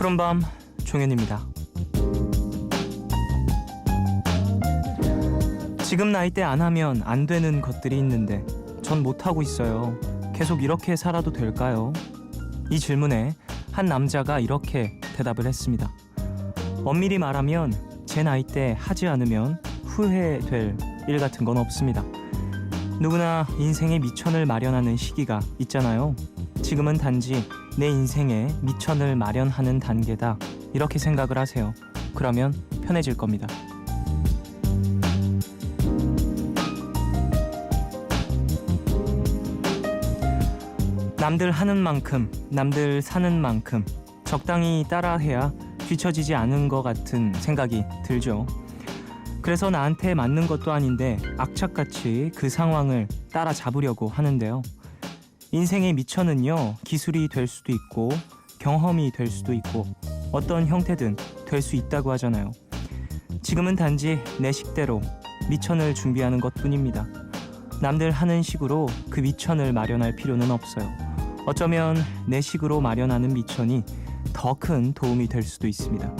푸른밤 종현입니다. 지금 나이대 안 하면 안 되는 것들이 있는데 전 못하고 있어요. 계속 이렇게 살아도 될까요? 이 질문에 한 남자가 이렇게 대답을 했습니다. 엄밀히 말하면 제 나이대 하지 않으면 후회될 일 같은 건 없습니다. 누구나 인생의 미천을 마련하는 시기가 있잖아요. 지금은 단지 내 인생의 미천을 마련하는 단계다. 이렇게 생각을 하세요. 그러면 편해질 겁니다. 남들 하는 만큼, 남들 사는 만큼 적당히 따라해야 뒤처지지 않은 것 같은 생각이 들죠. 그래서 나한테 맞는 것도 아닌데 악착같이 그 상황을 따라잡으려고 하는데요. 인생의 미천은요, 기술이 될 수도 있고 경험이 될 수도 있고 어떤 형태든 될 수 있다고 하잖아요. 지금은 단지 내 식대로 미천을 준비하는 것뿐입니다. 남들 하는 식으로 그 미천을 마련할 필요는 없어요. 어쩌면 내 식으로 마련하는 미천이 더 큰 도움이 될 수도 있습니다.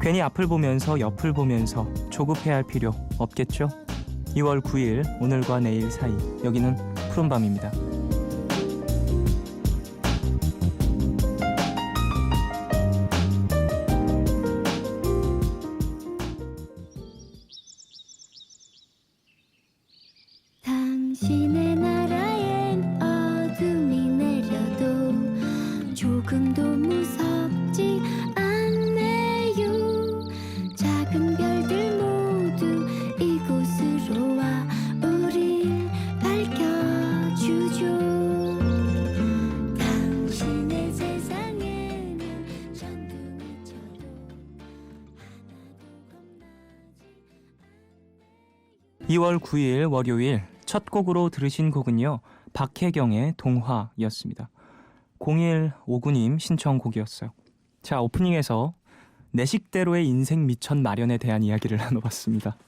괜히 앞을 보면서 옆을 보면서 조급해야 할 필요 없겠죠? 2월 9일 오늘과 내일 사이, 여기는 푸른밤입니다. 당신의 나라엔 어둠이 내려도 조금도 무섭지 않네요. 작은 별들 모두 이곳으로 와 우릴 밝혀주죠. 당신의 세상에는 전등이 쳐도 하나도 겁나지 않네요. 2월 9일 월요일 첫 곡으로 들으신 곡은요, 박혜경의 동화였습니다. 0159님 신청곡이었어요. 자, 오프닝에서 내 식대로의 인생 미천 마련에 대한 이야기를 나눠봤습니다.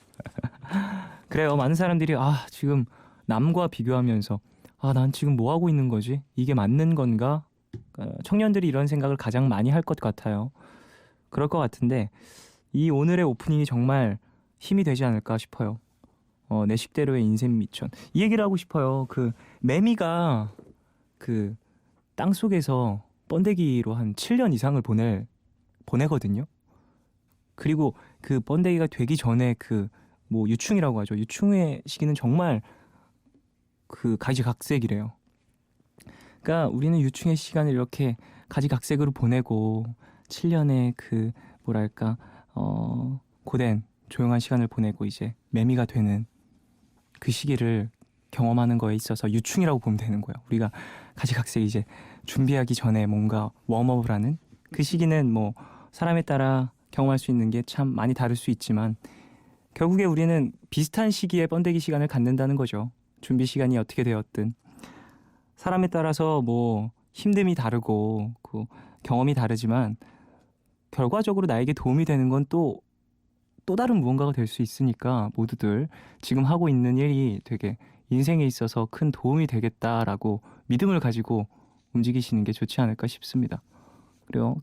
그래요, 많은 사람들이 지금 남과 비교하면서 난 지금 뭐 하고 있는 거지? 이게 맞는 건가? 청년들이 이런 생각을 가장 많이 할 것 같아요. 그럴 것 같은데 이 오늘의 오프닝이 정말 힘이 되지 않을까 싶어요. 내 식대로의 인생 미천. 이 얘기를 하고 싶어요. 그 매미가 그 땅속에서 번데기로 한 7년 이상을 보내거든요. 그리고 그 번데기가 되기 전에 유충이라고 하죠. 유충의 시기는 정말 가지각색이래요. 그러니까 우리는 유충의 시간을 이렇게 가지각색으로 보내고 7년의 고된 조용한 시간을 보내고 이제 매미가 되는 그 시기를 경험하는 거에 있어서 유충이라고 보면 되는 거예요. 우리가 가지각색 이제 준비하기 전에 뭔가 웜업을 하는 그 시기는 뭐 사람에 따라 경험할 수 있는 게 참 많이 다를 수 있지만 결국에 우리는 비슷한 시기에 번데기 시간을 갖는다는 거죠. 준비 시간이 어떻게 되었든 사람에 따라서 뭐 힘듦이 다르고 경험이 다르지만 결과적으로 나에게 도움이 되는 건 또 다른 무언가가 될 수 있으니까 모두들 지금 하고 있는 일이 되게 인생에 있어서 큰 도움이 되겠다라고 믿음을 가지고 움직이시는 게 좋지 않을까 싶습니다. 그래요.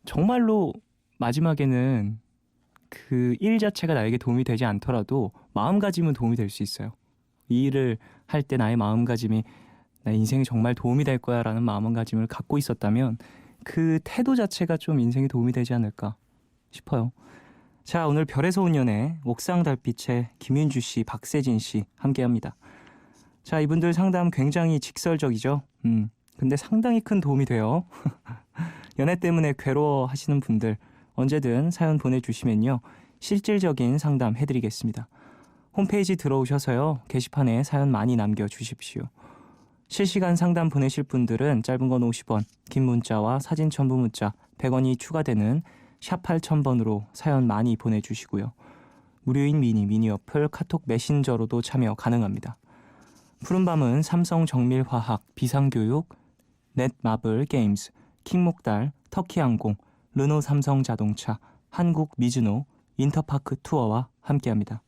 정말로 마지막에는 그 일 자체가 나에게 도움이 되지 않더라도 마음가짐은 도움이 될 수 있어요. 이 일을 할 때 나의 마음가짐이 나 인생에 정말 도움이 될 거야 라는 마음가짐을 갖고 있었다면 그 태도 자체가 좀 인생에 도움이 되지 않을까 싶어요. 자, 오늘 별에서 온 연애 옥상 달빛의 김윤주 씨, 박세진 씨 함께합니다. 자, 이분들 상담 굉장히 직설적이죠. 근데 상당히 큰 도움이 돼요. 연애 때문에 괴로워하시는 분들 언제든 사연 보내주시면요, 실질적인 상담 해드리겠습니다. 홈페이지 들어오셔서요, 게시판에 사연 많이 남겨주십시오. 실시간 상담 보내실 분들은 짧은 건 50원, 긴 문자와 사진 첨부 문자 100원이 추가되는 샵 8000번으로 사연 많이 보내주시고요. 무료인 미니 어플 카톡 메신저로도 참여 가능합니다. 푸른밤은 삼성 정밀화학, 비상교육, 넷마블 게임즈, 킹목달, 터키항공, 르노 삼성자동차, 한국 미즈노, 인터파크 투어와 함께합니다.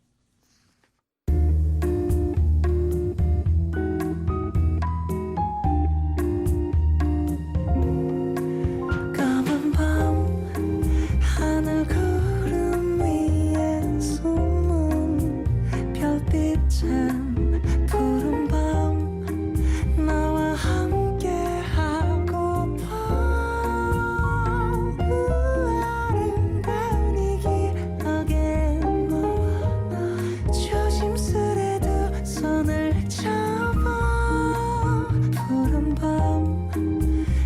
같은 푸른 밤 나와 함께 하고파 아름다운 이 기억에 너와 조심스레 두 손을 잡아 푸른 밤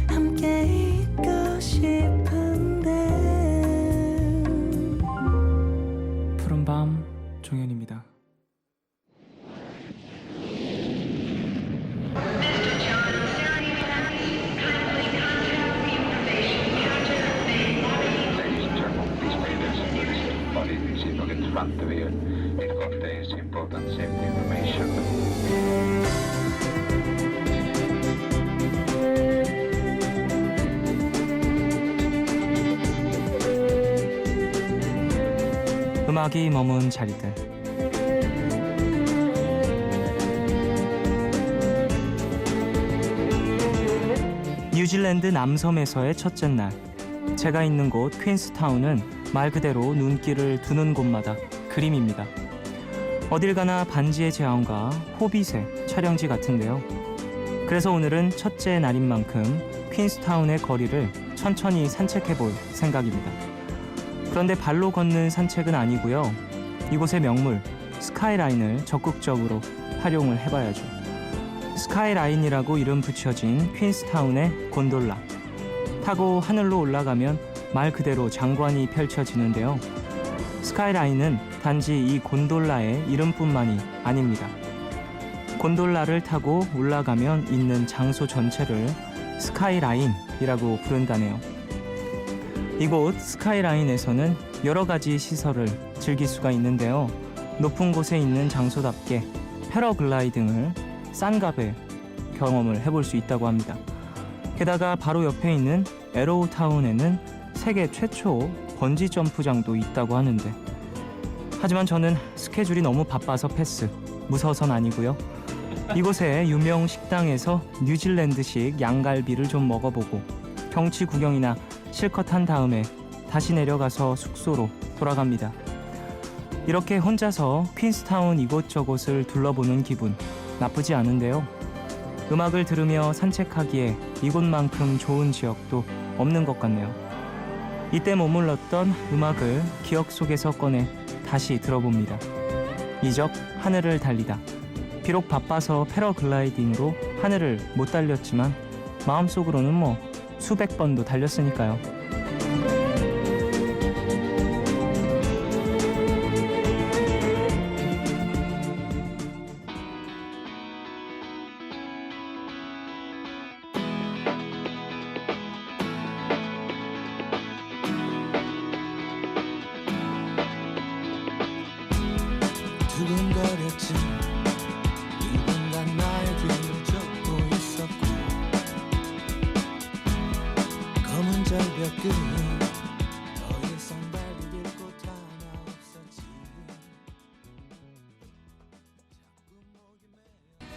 함께 있고 싶은데. 푸른 밤 종현입니다. Body visible in front of you. It contains important safety information. 음악이 머문 자리들. 뉴질랜드 남섬에서의 첫째 날, 제가 있는 곳 퀸스타운은 말 그대로 눈길을 두는 곳마다 그림입니다. 어딜 가나 반지의 제왕과 호빗의 촬영지 같은데요. 그래서 오늘은 첫째 날인 만큼 퀸스타운의 거리를 천천히 산책해 볼 생각입니다. 그런데 발로 걷는 산책은 아니고요. 이곳의 명물 스카이라인을 적극적으로 활용을 해봐야죠. 스카이라인이라고 이름 붙여진 퀸스타운의 곤돌라. 타고 하늘로 올라가면 말 그대로 장관이 펼쳐지는데요. 스카이라인은 단지 이 곤돌라의 이름뿐만이 아닙니다. 곤돌라를 타고 올라가면 있는 장소 전체를 스카이라인이라고 부른다네요. 이곳 스카이라인에서는 여러 가지 시설을 즐길 수가 있는데요. 높은 곳에 있는 장소답게 패러글라이딩을 싼값에 경험을 해볼 수 있다고 합니다. 게다가 바로 옆에 있는 에로우타운에는 세계 최초 번지 점프장도 있다고 하는데, 하지만 저는 스케줄이 너무 바빠서 패스. 무서워서는 아니고요. 이곳의 유명 식당에서 뉴질랜드식 양갈비를 좀 먹어보고 경치 구경이나 실컷 한 다음에 다시 내려가서 숙소로 돌아갑니다. 이렇게 혼자서 퀸스타운 이곳저곳을 둘러보는 기분 나쁘지 않은데요. 음악을 들으며 산책하기에 이곳만큼 좋은 지역도 없는 것 같네요. 이때 머물렀던 음악을 기억 속에서 꺼내 다시 들어봅니다. 이적 하늘을 달리다. 비록 바빠서 패러글라이딩으로 하늘을 못 달렸지만 마음속으로는 뭐 수백 번도 달렸으니까요. 두근거렸지. 누군가 나의 뒤를 쫓고 있었고 검은 절벽 끝 더 이상 달릴 곳 하나 없었지.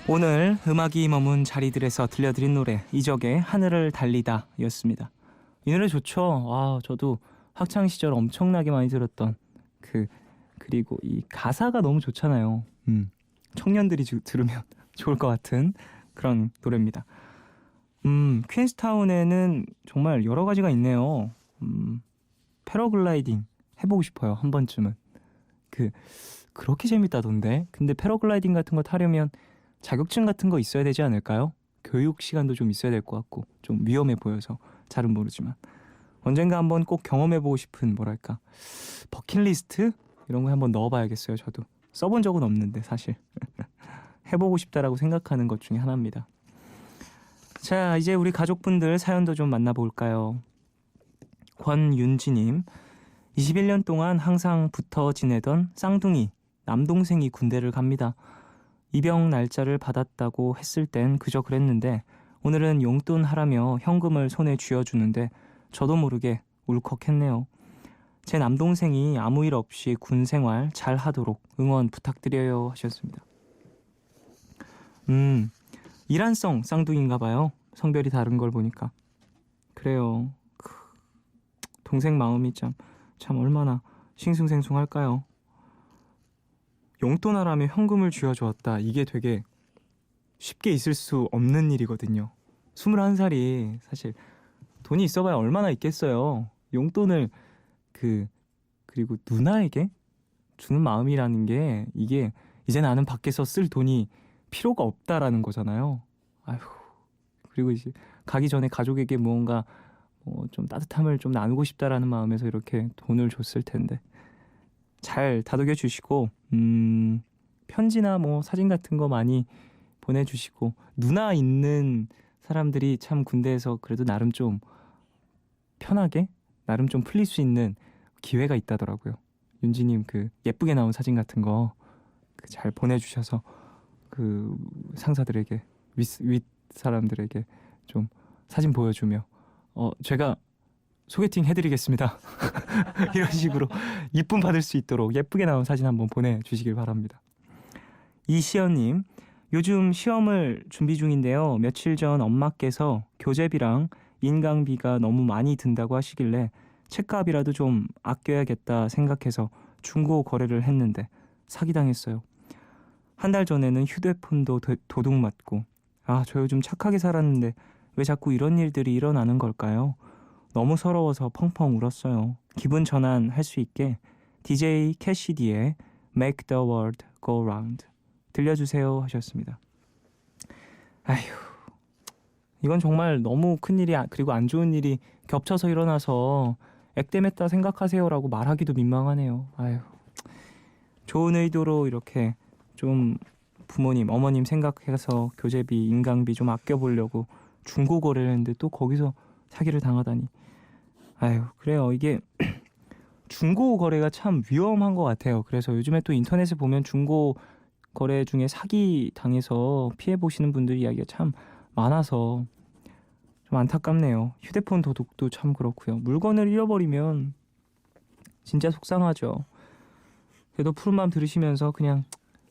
오늘 음악이 머문 자리들에서 들려드린 노래 이적의 하늘을 달리다 였습니다. 이 노래 좋죠. 저도 학창시절 엄청나게 많이 들었던 그리고 이 가사가 너무 좋잖아요. 청년들이 들으면 좋을 것 같은 그런 노래입니다. 퀸스타운에는 정말 여러 가지가 있네요. 패러글라이딩 해보고 싶어요. 한 번쯤은. 그렇게 재밌다던데. 근데 패러글라이딩 같은 거 타려면 자격증 같은 거 있어야 되지 않을까요? 교육 시간도 좀 있어야 될 것 같고 좀 위험해 보여서 잘은 모르지만 언젠가 한번 꼭 경험해보고 싶은 뭐랄까 버킷리스트? 이런 거 한번 넣어봐야겠어요. 저도 써본 적은 없는데 사실 해보고 싶다라고 생각하는 것 중에 하나입니다. 자, 이제 우리 가족분들 사연도 좀 만나볼까요? 권윤지님, 21년 동안 항상 붙어 지내던 쌍둥이 남동생이 군대를 갑니다. 입영 날짜를 받았다고 했을 땐 그저 그랬는데 오늘은 용돈 하라며 현금을 손에 쥐어주는데 저도 모르게 울컥했네요. 제 남동생이 아무 일 없이 군 생활 잘 하도록 응원 부탁드려요 하셨습니다. 이란성 쌍둥이인가 봐요. 성별이 다른 걸 보니까. 그래요. 동생 마음이 참 얼마나 싱숭생숭할까요. 용돈하라며 현금을 쥐어주었다. 이게 되게 쉽게 있을 수 없는 일이거든요. 21살이 사실 돈이 있어봐야 얼마나 있겠어요. 용돈을 그리고 누나에게 주는 마음이라는 게 이게 이제 나는 밖에서 쓸 돈이 필요가 없다라는 거잖아요. 아휴. 그리고 이제 가기 전에 가족에게 무언가 좀 따뜻함을 좀 나누고 싶다라는 마음에서 이렇게 돈을 줬을 텐데 잘 다독여 주시고 편지나 뭐 사진 같은 거 많이 보내주시고 누나 있는 사람들이 참 군대에서 그래도 나름 좀 편하게 나름 좀 풀릴 수 있는 기회가 있다더라고요. 윤지님 그 예쁘게 나온 사진 같은 거 잘 보내주셔서 그 상사들에게 윗 사람들에게 좀 사진 보여주며 제가 소개팅 해드리겠습니다. 이런 식으로 이쁨 받을 수 있도록 예쁘게 나온 사진 한번 보내주시길 바랍니다. 이시연님, 요즘 시험을 준비 중인데요. 며칠 전 엄마께서 교재비랑 인강비가 너무 많이 든다고 하시길래 책값이라도 좀 아껴야겠다 생각해서 중고 거래를 했는데 사기당했어요. 한 달 전에는 휴대폰도 도둑 맞고 저 요즘 착하게 살았는데 왜 자꾸 이런 일들이 일어나는 걸까요? 너무 서러워서 펑펑 울었어요. 기분 전환할 수 있게 DJ 캐시디의 Make the World Go Round 들려주세요 하셨습니다. 아휴, 이건 정말 너무 큰일이 그리고 안 좋은 일이 겹쳐서 일어나서 액땜했다 생각하세요라고 말하기도 민망하네요. 아휴, 좋은 의도로 이렇게 좀 부모님, 어머님 생각해서 교재비, 인강비 좀 아껴보려고 중고 거래를 했는데 또 거기서 사기를 당하다니. 아유, 그래요. 이게 중고 거래가 참 위험한 것 같아요. 그래서 요즘에 또 인터넷에 보면 중고 거래 중에 사기 당해서 피해 보시는 분들 이야기가 참 많아서 좀 안타깝네요. 휴대폰 도둑도 참 그렇고요. 물건을 잃어버리면 진짜 속상하죠. 그래도 푸른 밤 들으시면서 그냥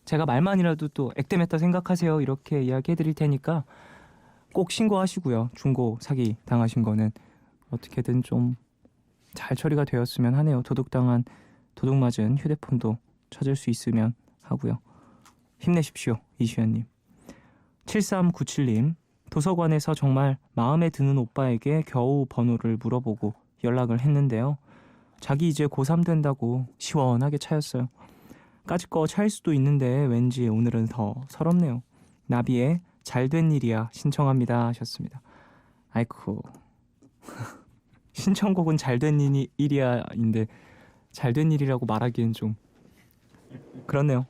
제가 말만이라도 또 액땜했다 생각하세요 이렇게 이야기해 드릴 테니까 꼭 신고하시고요. 중고 사기 당하신 거는 어떻게든 좀 잘 처리가 되었으면 하네요. 도둑 맞은 휴대폰도 찾을 수 있으면 하고요. 힘내십시오. 이시연님. 7397님. 도서관에서 정말 마음에 드는 오빠에게 겨우 번호를 물어보고 연락을 했는데요. 자기 이제 고3 된다고 시원하게 차였어요. 까짓 거 차일 수도 있는데 왠지 오늘은 더 서럽네요. 나비의 잘된 일이야 신청합니다 하셨습니다. 아이쿠 신청곡은 잘된 일이야인데 잘된 일이라고 말하기엔 좀 그렇네요.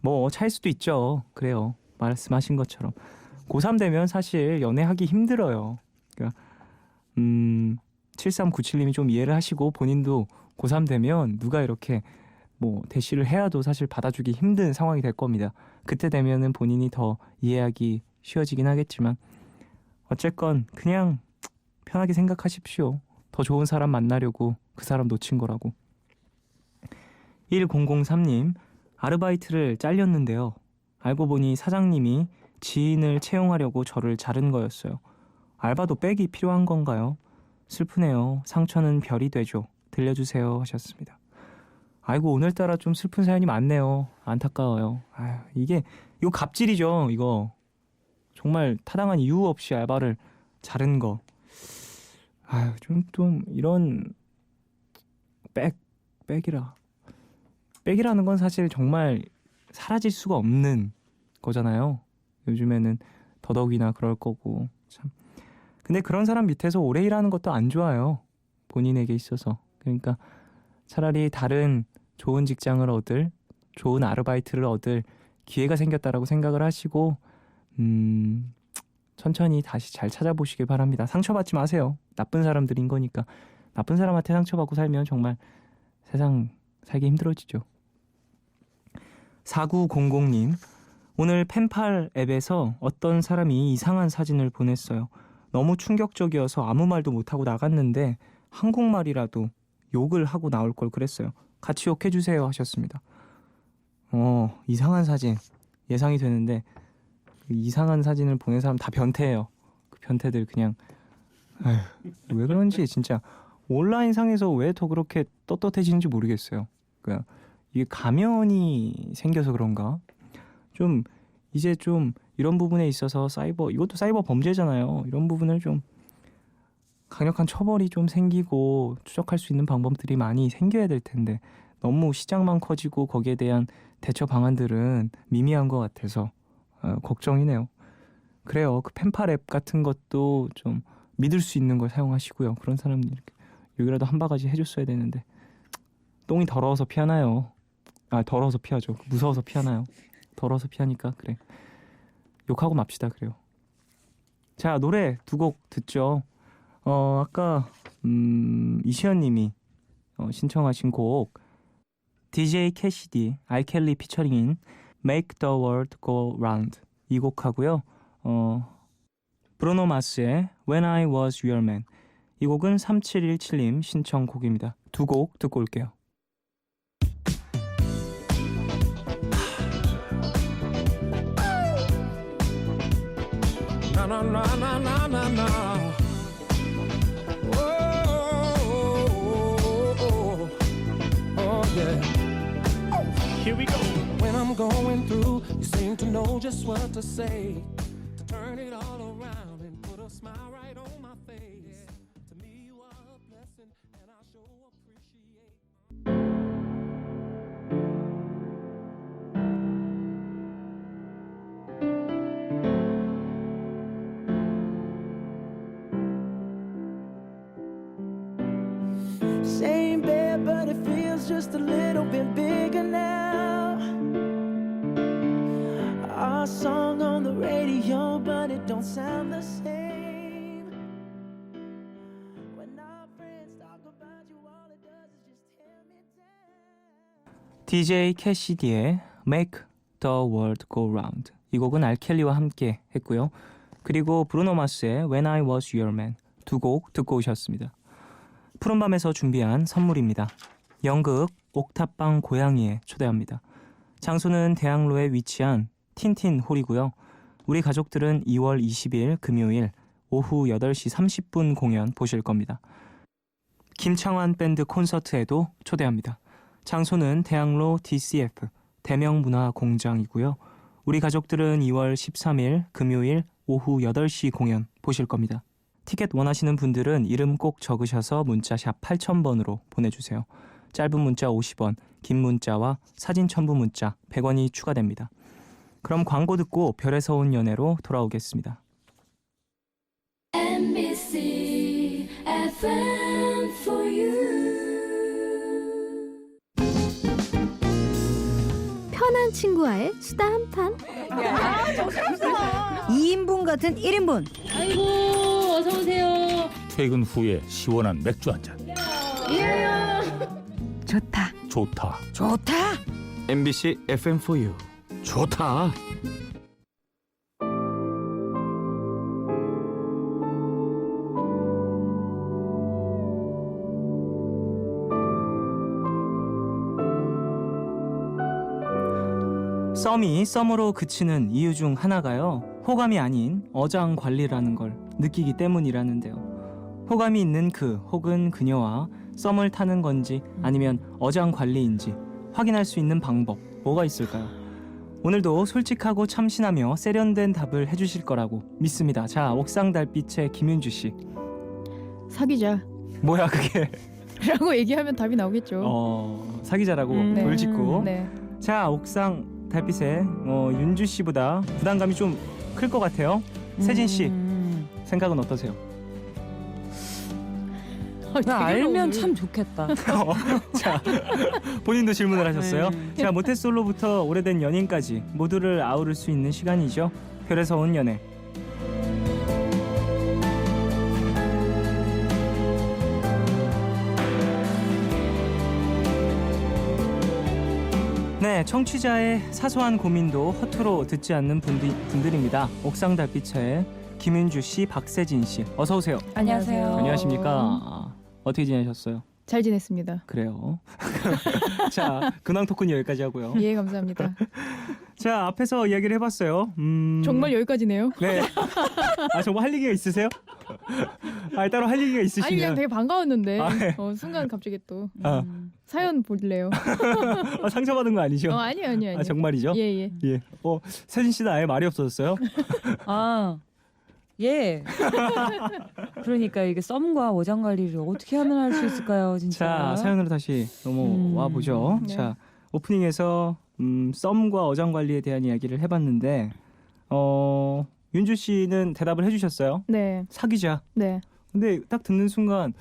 뭐 차일 수도 있죠. 그래요. 말씀하신 것처럼 고3 되면 사실 연애하기 힘들어요. 그러니까 7397님이 좀 이해를 하시고 본인도 고3 되면 누가 이렇게 뭐 대시를 해야도 사실 받아주기 힘든 상황이 될 겁니다. 그때 되면은 본인이 더 이해하기 쉬워지긴 하겠지만 어쨌건 그냥 편하게 생각하십시오. 더 좋은 사람 만나려고 그 사람 놓친 거라고. 1003님, 아르바이트를 잘렸는데요. 알고 보니 사장님이 지인을 채용하려고 저를 자른 거였어요. 알바도 백이 필요한 건가요? 슬프네요. 상처는 별이 되죠. 들려주세요 하셨습니다. 아이고 오늘따라 좀 슬픈 사연이 많네요. 안타까워요. 이거 갑질이죠. 이거 정말 타당한 이유 없이 알바를 자른 거. 좀 이런 백이라는 건 사실 정말 사라질 수가 없는 거잖아요. 요즘에는 더더욱이나 그럴 거고 참. 근데 그런 사람 밑에서 오래 일하는 것도 안 좋아요. 본인에게 있어서. 그러니까 차라리 다른 좋은 직장을 얻을, 좋은 아르바이트를 얻을 기회가 생겼다라고 생각을 하시고 천천히 다시 잘 찾아보시길 바랍니다. 상처받지 마세요. 나쁜 사람들인 거니까. 나쁜 사람한테 상처받고 살면 정말 세상 살기 힘들어지죠. 4900님, 오늘 펜팔 앱에서 어떤 사람이 이상한 사진을 보냈어요. 너무 충격적이어서 아무 말도 못하고 나갔는데 한국말이라도 욕을 하고 나올 걸 그랬어요. 같이 욕해주세요 하셨습니다. 이상한 사진 예상이 되는데 그 이상한 사진을 보낸 사람 다 변태예요. 그 변태들 그냥 왜 그런지 진짜 온라인상에서 왜 더 그렇게 떳떳해지는지 모르겠어요. 그냥 이게 가면이 생겨서 그런가? 좀 이제 좀 이런 부분에 있어서 이것도 사이버 범죄잖아요. 이런 부분을 좀 강력한 처벌이 좀 생기고 추적할 수 있는 방법들이 많이 생겨야 될 텐데 너무 시장만 커지고 거기에 대한 대처 방안들은 미미한 것 같아서 걱정이네요. 그래요. 그 펜팔 앱 같은 것도 좀 믿을 수 있는 걸 사용하시고요. 그런 사람들 이렇게 여기라도 한 바가지 해줬어야 되는데 똥이 더러워서 피하나요? 더러워서 피하죠. 무서워서 피하나요? 더러워서 피하니까 그래. 욕하고 맙시다. 그래요. 자, 노래 두 곡 듣죠. 아까 이시연님이 신청하신 곡 DJ 캐시디, 알켈리 피처링인 Make the World Go Round 이 곡하고요. 브루노 마스의 When I Was Your Man 이 곡은 3717님 신청곡입니다. 두 곡 듣고 올게요. Na na na na na na na. Oh yeah. Here we go. When I'm going through, you seem to know just what to say. To turn it all around and put a smile right on my face. To me you are a blessing and I sure appreciate. Same bed, but it feels just a little bit bigger now. Our song on the radio, but it don't sound the same. When our friends talk about you, all it does is just tear me down. DJ 캐시디의 Make the World Go Round 이 곡은 알켈리와 함께 했고요. 그리고 브루노 마스의 When I Was Your Man 두 곡 듣고 오셨습니다. 푸른밤에서 준비한 선물입니다. 연극 옥탑방 고양이에 초대합니다. 장소는 대학로에 위치한 틴틴 홀이고요. 우리 가족들은 2월 20일 금요일 오후 8시 30분 공연 보실 겁니다. 김창완 밴드 콘서트에도 초대합니다. 장소는 대학로 DCF 대명문화공장이고요. 우리 가족들은 2월 13일 금요일 오후 8시 공연 보실 겁니다. 티켓 원하시는 분들은 이름 꼭 적으셔서 문자샵 8000번으로 보내주세요. 짧은 문자 50원, 긴 문자와 사진 첨부 문자 100원이 추가됩니다. 그럼 광고 듣고 별에서 온 연애로 돌아오겠습니다. MBC FM for you. 편한 친구와의 수다 한판. 2인분 같은 1인분. 아이고 어서 오세요. 퇴근 후에 시원한 맥주 한 잔. 좋다. 좋다. 좋다. MBC FM4U 좋다. 썸이 썸으로 그치는 이유 중 하나가요. 호감이 아닌 어장 관리라는 걸 느끼기 때문이라는데요. 호감이 있는 그 혹은 그녀와 썸을 타는 건지 아니면 어장 관리인지 확인할 수 있는 방법 뭐가 있을까요? 오늘도 솔직하고 참신하며 세련된 답을 해주실 거라고 믿습니다. 자, 옥상 달빛의 김윤주 씨. 사귀자 뭐야 그게? 라고 얘기하면 답이 나오겠죠. 사귀자라고 네. 돌직구. 네. 자, 옥상 달빛의 윤주 씨보다 부담감이 좀 클 것 같아요. 세진 씨 생각은 어떠세요? 알면 참 좋겠다. 자, 본인도 질문을 하셨어요. 네. 자, 모태솔로부터 오래된 연인까지 모두를 아우를 수 있는 시간이죠. 별에서 온 연애. 네, 청취자의 사소한 고민도 허투루 듣지 않는 분들입니다. 옥상 달빛의 김윤주 씨, 박세진 씨, 어서 오세요. 안녕하세요. 안녕하십니까? 어떻게 지내셨어요? 잘 지냈습니다. 그래요. 자, 근황 토크는 여기까지 하고요. 예, 감사합니다. 자, 앞에서 이야기를 해봤어요. 정말 여기까지네요. 네. 정말 할 얘기가 있으세요? 따로 할 얘기가 아니 있으시면. 그냥 되게 반가웠는데 아, 네. 순간 갑자기 또 아, 사연 볼래요. 아, 상처받은 거 아니죠? 아니요. 아, 정말이죠? 예. 예. 세진 씨는 아예 말이 없어졌어요? 아, 예. 그러니까 이게 썸과 어장 관리를 어떻게 하면 할 수 있을까요, 진짜? 자, 사연으로 다시 넘어와 보죠. 네. 자, 오프닝에서 썸과 어장 관리에 대한 이야기를 해봤는데, 윤주 씨는 대답을 해주셨어요. 네. 사귀자. 네. 근데 딱 듣는 순간,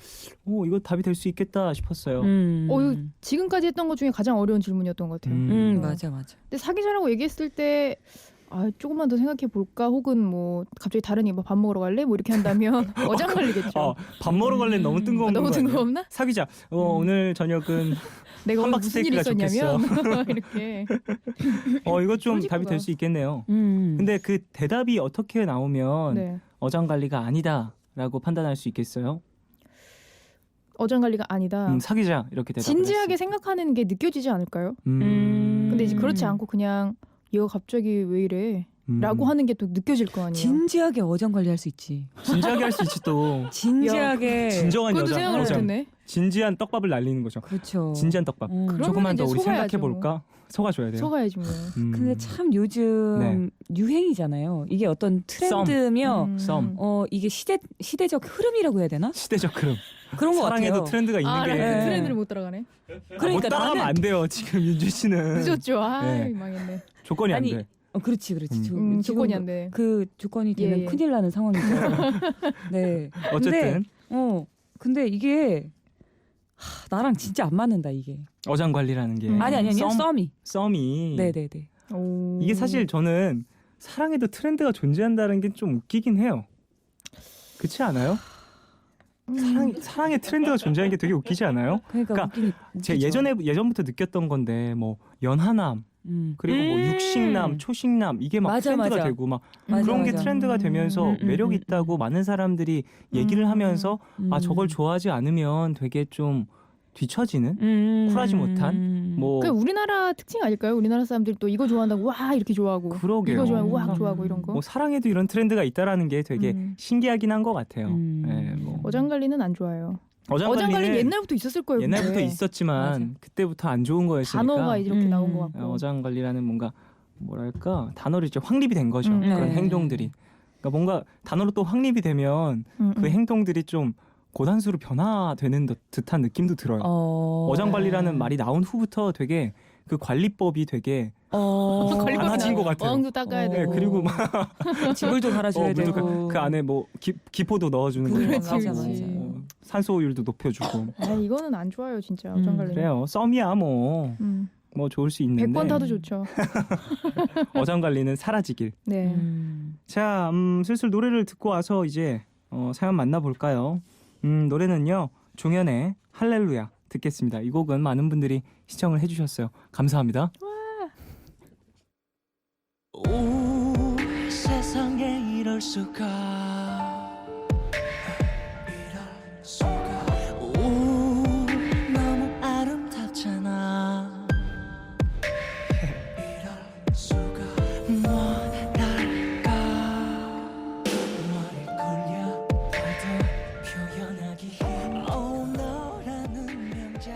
이거 답이 될 수 있겠다 싶었어요. 이거 지금까지 했던 것 중에 가장 어려운 질문이었던 것 같아요. 맞아. 근데 사귀자라고 얘기했을 때 조금만 더 생각해 볼까 혹은 뭐 갑자기 다른 이뭐 밥 먹으러 갈래 뭐 이렇게 한다면 어장 관리겠죠. 밥 먹으러 갈래 너무 뜬금없는 너무 거 아니에요? 뜬금없나? 사귀자. 오늘 저녁은 내가 오늘 함박 무슨 일이 스테이크가 있었냐면 이렇게. 이거 좀 솔직하다. 답이 될 수 있겠네요. 근데 근데 그 대답이 어떻게 나오면 네. 어장 관리가 아니다라고 판단할 수 있겠어요? 어장 관리가 아니다. 사귀자 이렇게 대답을 진지하게 생각하는 게 느껴지지 않을까요? 했어요. 근데 이제 그렇지 않고 그냥 얘가 갑자기 왜 이래? 라고 하는 게 또 느껴질 거 아니에요. 진지하게 어장 관리할 수 있지. 진지하게 할 수 있지 또. 진지하게. 진정한 그것도 여자. 생각을 못했네. 진지한 떡밥을 날리는 거죠. 그렇죠. 진지한 떡밥. 그러면 조금만 이제 더 우리 속아야죠, 생각해 볼까? 속아줘야 돼요. 속아야지 뭐. 근데 참 요즘 네. 유행이잖아요. 이게 어떤 트렌드며 썸. 이게 시대적 흐름이라고 해야 되나? 시대적 흐름. 그런 것 사랑에도 같아요. 트렌드가 있는 게. 그 네. 트렌드를 못 따라가네. 그러니까 못 따라가면 나는- 안 돼요. 지금 윤주 씨는. 늦었죠. 네. 망했네. 조건이 안 아니, 돼. 그렇지. 음. 지금 조건이 안 돼. 그 조건이 되면 예. 큰일 나는 상황이죠. 네. 어쨌든 근데 이게 나랑 진짜 안 맞는다 이게. 어장 관리라는 게. 아니 썸이. 네네네. 오. 이게 사실 저는 사랑에도 트렌드가 존재한다는 게 좀 웃기긴 해요. 그렇지 않아요? 사랑에 트렌드가 존재하는 게 되게 웃기지 않아요? 그러니까 제가 예전부터 느꼈던 건데 뭐 연하남 그리고 뭐 육식남, 초식남 이게 막 맞아, 트렌드가 맞아. 되고 막 맞아, 그런 게 맞아. 트렌드가 되면서 매력 있다고 많은 사람들이 얘기를 하면서 저걸 좋아하지 않으면 되게 좀 뒤처지는 쿨하지 못한 뭐 그 우리나라 특징 아닐까요? 우리나라 사람들이 또 이거 좋아한다고 와 이렇게 좋아하고 그러게요. 이거 좋아하고 와 좋아하고 이런 거. 뭐 사랑에도 이런 트렌드가 있다라는 게 되게 신기하긴 한 것 같아요. 네, 뭐. 어장 관리는 안 좋아요. 어장 어장 관리는 관리는 옛날부터 있었을 거예요. 옛날부터 근데. 있었지만 맞아. 그때부터 안 좋은 거였으니까 단어가 이렇게 나온 것 같고. 어장 관리라는 뭔가 뭐랄까 단어로 이제 확립이 된 거죠. 네. 그런 행동들이. 그러니까 뭔가 단어로 또 확립이 되면 그 행동들이 좀 고단수로 변화되는 듯한 느낌도 들어요. 어장 관리라는 말이 나온 후부터 되게 그 관리법이 되게 많아진 것 같아요. 어항도 닦아야 네, 되고. 그리고 막 지물도 갈아줘야 물도 되고. 그 안에 뭐 기포도 넣어주는 거예요. 그렇지, 맞아, 그렇지. 맞아. 산소율도 높여주고. 이거는 안 좋아요 진짜 어장 관리는. 그래요. 썸이야 뭐 좋을 수 있는데 100번 타도 좋죠. 어장 관리는 사라지길. 네. 자, 슬슬 노래를 듣고 와서 이제 사연 만나볼까요? 노래는요 종현의 할렐루야 듣겠습니다. 이 곡은 많은 분들이 시청을 해주셨어요. 감사합니다. 오, 세상에 이럴 수가. 오, 너무 아름답잖아. 이럴 수가. 뭐랄까. 머리 굴려 나도 표현하기 힘. 너라는 명작.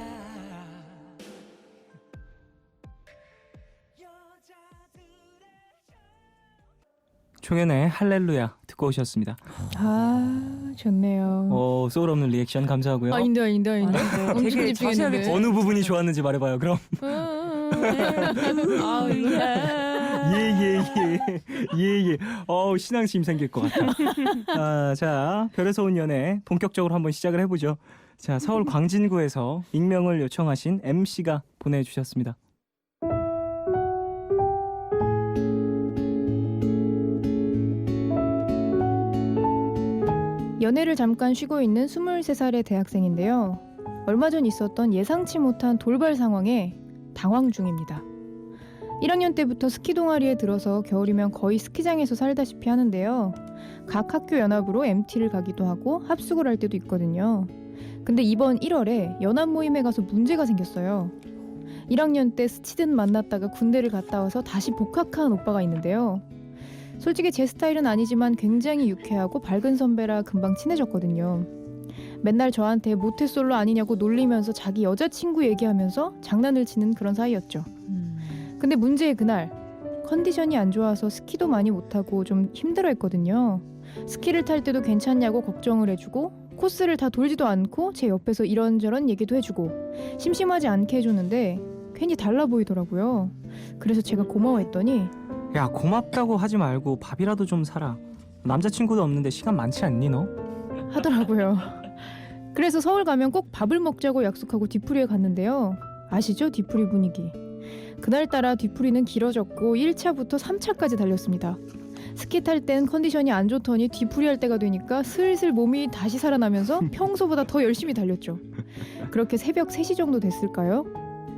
종현의 할렐루야 듣고 오셨습니다. 좋네요. 소울 없는 리액션 감사하고요. 아닌데. 엄청 되게 집중했는데. 자세하게 어느 부분이 좋았는지 말해봐요. 그럼. 예예예. 신앙심 생길 것 같아. 자 별에서 온 연애 본격적으로 한번 시작을 해보죠. 자 서울 광진구에서 익명을 요청하신 MC가 보내주셨습니다. 연애를 잠깐 쉬고 있는 23살의 대학생인데요. 얼마 전 있었던 예상치 못한 돌발 상황에 당황 중입니다. 1학년 때부터 스키 동아리에 들어서 겨울이면 거의 스키장에서 살다시피 하는데요. 각 학교 연합으로 MT를 가기도 하고 합숙을 할 때도 있거든요. 근데 이번 1월에 연합 모임에 가서 문제가 생겼어요. 1학년 때 스치듯 만났다가 군대를 갔다 와서 다시 복학한 오빠가 있는데요. 솔직히 제 스타일은 아니지만 굉장히 유쾌하고 밝은 선배라 금방 친해졌거든요. 맨날 저한테 모태솔로 아니냐고 놀리면서 자기 여자친구 얘기하면서 장난을 치는 그런 사이였죠. 근데 문제의 그날 컨디션이 안 좋아서 스키도 많이 못하고 좀 힘들어했거든요. 스키를 탈 때도 괜찮냐고 걱정을 해주고 코스를 다 돌지도 않고 제 옆에서 이런저런 얘기도 해주고 심심하지 않게 해줬는데 괜히 달라 보이더라고요. 그래서 제가 고마워했더니 야, 고맙다고 하지 말고 밥이라도 좀 사라. 남자친구도 없는데 시간 많지 않니 너? 하더라고요. 그래서 서울 가면 꼭 밥을 먹자고 약속하고 뒤풀이에 갔는데요. 아시죠? 뒤풀이 분위기. 그날따라 뒤풀이는 길어졌고 1차부터 3차까지 달렸습니다. 스키 탈 땐 컨디션이 안 좋더니 뒤풀이 할 때가 되니까 슬슬 몸이 다시 살아나면서 평소보다 더 열심히 달렸죠. 그렇게 새벽 3시 정도 됐을까요?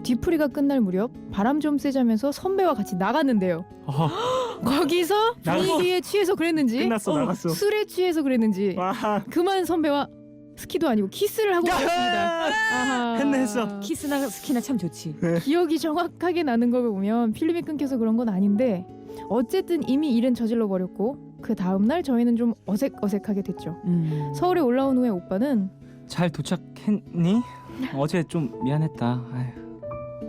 뒤풀이가 끝날 무렵 바람 좀 쐬자면서 선배와 같이 나갔는데요. 거기서 분위기에 취해서 그랬는지 끝났어, 나갔어. 술에 취해서 그랬는지 와, 그만 선배와 스키도 아니고 키스를 하고 말았습니다. 아하. 했어. 키스나 스키나 참 좋지. 기억이 정확하게 나는 걸 보면 필름이 끊겨서 그런 건 아닌데 어쨌든 이미 일은 저질러 버렸고 그 다음날 저희는 좀 어색어색하게 됐죠. 서울에 올라온 후에 오빠는 잘 도착했니? 어제 좀 미안했다. 아휴.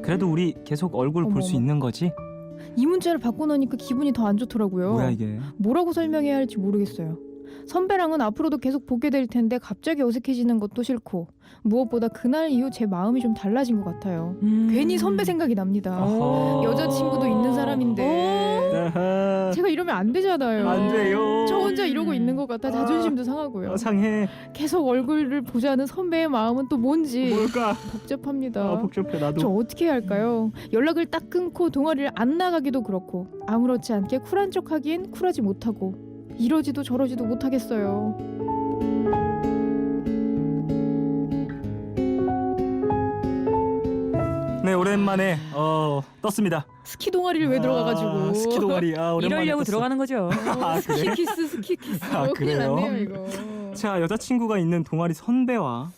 그래도 우리 계속 얼굴 볼 수 어머. 있는 거지? 이 문자를 받고 나니까 기분이 더 안 좋더라고요. 뭐야 이게? 뭐라고 설명해야 할지 모르겠어요. 선배랑은 앞으로도 계속 보게 될 텐데 갑자기 어색해지는 것도 싫고 무엇보다 그날 이후 제 마음이 좀 달라진 것 같아요. 괜히 선배 생각이 납니다. 어허. 여자친구도 있는 사람인데 아하. 제가 이러면 안 되잖아요. 안 돼요. 저 혼자 이러고 있는 것 같아 자존심도 상하고요. 상해. 계속 얼굴을 보자는 선배의 마음은 또 뭔지 뭘까? 복잡합니다. 복잡해 나도. 저 어떻게 해야 할까요? 연락을 딱 끊고 동아리를 안 나가기도 그렇고 아무렇지 않게 쿨한 척하기엔 쿨하지 못하고 이러지도 저러지도 못하겠어요. 네, 오랜만에 떴습니다. 스키 동아리를 왜 들어가가지고 스키 동아리. 오랜만에 이러려고 떴어. 들어가는 거죠. 아, 그래? 스키 키스. 아, 큰일 그래요? 났네요 이거. 자, 여자친구가 있는 동아리 선배와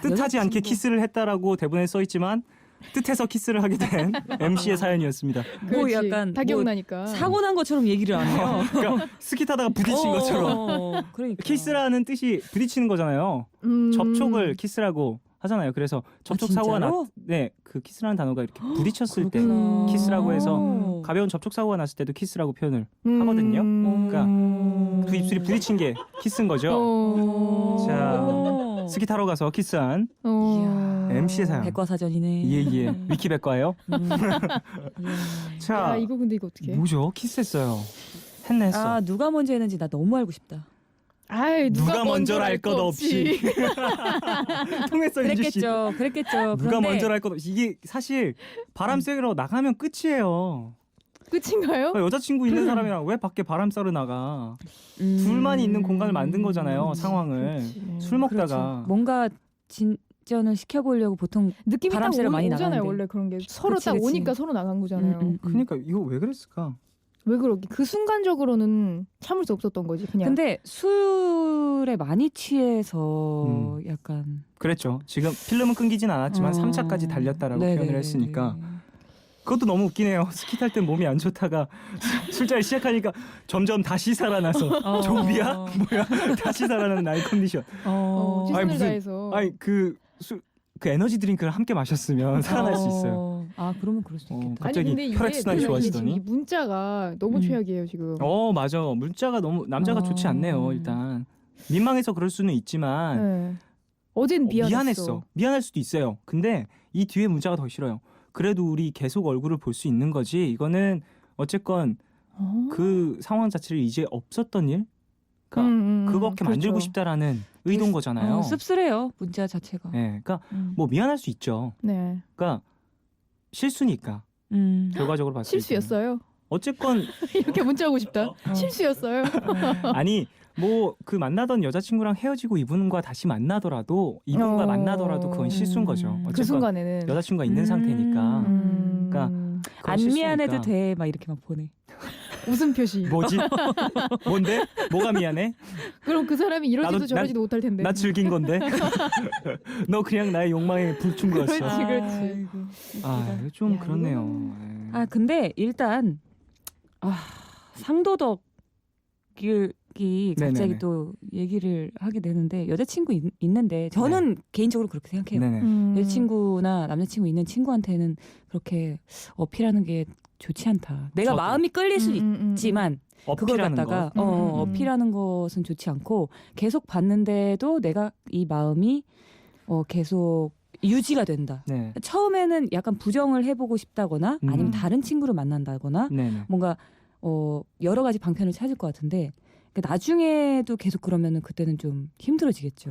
뜻하지 않게 키스를 했다라고 대본에 써 있지만 뜻해서 키스를 하게 된 MC의 사연이었습니다. 뭐 그렇지. 약간 다 뭐 기억나니까. 사고 난 것처럼 얘기를 안 해요. 그러니까 스키 타다가 부딪힌 것처럼. 그러니까. 키스라는 뜻이 부딪히는 거잖아요. 접촉을 키스라고 하잖아요. 그래서 접촉 사고가 진짜로? 그 키스라는 단어가 이렇게 부딪혔을 때 그렇구나. 키스라고 해서 가벼운 접촉 사고가 났을 때도 키스라고 표현을 하거든요. 그러니까 두 입술이 부딪힌 게 키스인 거죠. 자, 스키 타러 가서 키스한 MC의 사연. 백과사전이네. 예. 위키백과예요. 자, 이거 근데 이거 어떻게? 뭐죠? 키스했어요. 했어. 아 누가 먼저 했는지 나 너무 알고 싶다. 아이 누가 먼저랄 알 것 없이. 통했어, 인주 씨. 그랬겠죠. 누가 먼저랄 것 없이. 이게 사실 바람 쐬러 나가면 끝이에요. 끝인가요? 여자친구 있는 사람이랑 왜 밖에 바람 쐬러 나가? 둘만이 있는 공간을 만든 거잖아요. 상황을. 그렇지. 술 먹다가. 그렇죠. 뭔가 진전을 시켜보려고 보통 느낌이 바람 딱 쐬러 많이 오잖아요. 나가는데. 원래 그런 게 서로 그치, 딱 그치. 오니까 서로 나간 거잖아요. 그러니까 이거 왜 그랬을까? 왜 그러게? 그 순간적으로는 참을 수 없었던 거지 그냥. 근데 술에 많이 취해서 약간 그랬죠. 지금 필름은 끊기진 않았지만 3차까지 달렸다라고 표현을 했으니까. 그것도 너무 웃기네요. 스키 탈 때 몸이 안 좋다가 술자리 시작하니까 점점 다시 살아나서 좀비야? 뭐야? 다시 살아나는 나의 컨디션. 아니, 최선을 무슨- 다해서. 아니 그 에너지 드링크를 함께 마셨으면 살아날 수 있어요. 아 그러면 그럴 수 있겠다. 갑자기 근데 이게 혈액순환이 내가 이게 좋아지더니. 지금 이 문자가 너무 최악이에요 지금. 맞아. 문자가 너무 남자가 좋지 않네요. 일단 민망해서 그럴 수는 있지만 네. 어젠 미안했어. 미안할 수도 있어요. 근데 이 뒤에 문자가 더 싫어요. 그래도 우리 계속 얼굴을 볼 수 있는 거지. 이거는 어쨌건 그 상황 자체를 이제 없었던 일. 그러니까 그렇게 만들고 그렇죠. 싶다라는 의도인 거잖아요. 씁쓸해요 문자 자체가. 네, 그러니까 뭐 미안할 수 있죠. 네. 그러니까 실수니까 결과적으로 봤을 때 실수였어요. 어쨌건 이렇게 문자 오고 싶다. 실수였어요. 아니 뭐 그 만나던 여자친구랑 헤어지고 이분과 다시 만나더라도 이분과 만나더라도 그건 실수인 거죠. 어쨌건 그 순간에는 여자친구가 있는 상태니까. 그러니까 그건 안 실수니까. 미안해도 돼 막 이렇게 막 보내. 웃음 표시. 뭐지? 뭔데? 뭐가 미안해? 그럼 그 사람이 이러지도 나도- 저러지도 못할 텐데. 나 즐긴 건데. 너 그냥 나의 욕망에 불충 거였어. 그렇지. 아, 좀 야, 그렇네요. 아 근데 일단 상도덕을 갑자기 네네네. 또 얘기를 하게 되는데 여자친구 있는데 저는 개인적으로 그렇게 생각해요. 네네. 여자친구나 남자친구 있는 친구한테는 그렇게 어필하는 게 좋지 않다. 내가 저도. 마음이 끌릴 수 있지만 그걸 어필하는 갖다가 거. 어필하는 것은 좋지 않고 계속 봤는데도 내가 이 마음이 계속 유지가 된다. 네. 처음에는 약간 부정을 해보고 싶다거나 아니면 다른 친구를 만난다거나 네네. 뭔가 여러 가지 방편을 찾을 것 같은데 그러니까 나중에도 계속 그러면은 그때는 좀 힘들어지겠죠.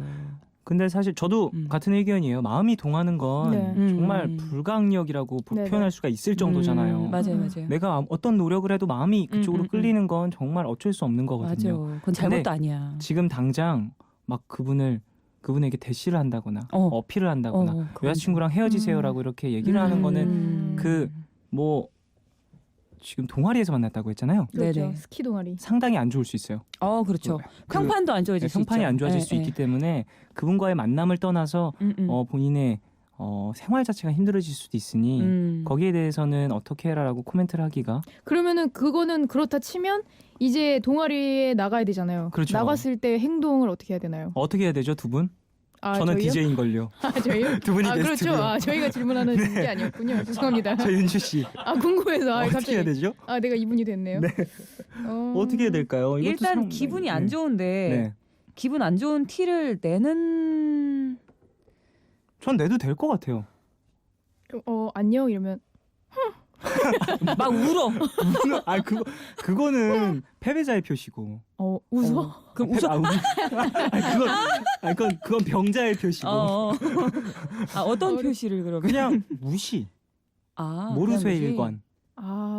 근데 사실 저도 같은 의견이에요. 마음이 동하는 건 네. 정말 불가항력이라고 네네. 표현할 수가 있을 정도잖아요. 맞아요. 내가 어떤 노력을 해도 마음이 그쪽으로 끌리는 건 정말 어쩔 수 없는 거거든요. 맞아. 그건 잘못도 아니야. 지금 당장 막 그분에게 대시를 한다거나 어필을 한다거나 여자친구랑 헤어지세요라고 이렇게 얘기를 하는 거는 뭐 지금 동아리에서 만났다고 했잖아요. 그렇죠. 네네. 스키 동아리. 상당히 안 좋을 수 있어요. 그렇죠. 평판도 안 좋아질 수 있죠. 평판이 안 좋아질 수 있기 때문에 그분과의 만남을 떠나서 본인의 생활 자체가 힘들어질 수도 있으니 거기에 대해서는 어떻게 해라라고 코멘트를 하기가 그러면은 그거는 그렇다 치면 이제 동아리에 나가야 되잖아요. 그렇죠. 나갔을 때 행동을 어떻게 해야 되나요? 어떻게 해야 되죠, 두 분? 저는 저희요? DJ인걸요. 저희요? 두 분이 그렇죠. 게스트고요. 저희가 질문하는 게 아니었군요. 죄송합니다. 저 윤주 씨. 궁금해서. 어떻게 갑자기. 해야 되죠? 내가 이분이 됐네요. 네. 어떻게 해야 될까요? 이것도 일단 참- 기분이 안 좋은데 네. 기분 안 좋은 티를 내는 전 내도 될 것 같아요. 안녕 이러면 막 울어. 그거는 패배자의 표시고. 웃어? 그럼 웃어. 그건 병자의 표시고. 어떤 표시를 그러면? 그냥 무시. 모르쇠 그냥 일관.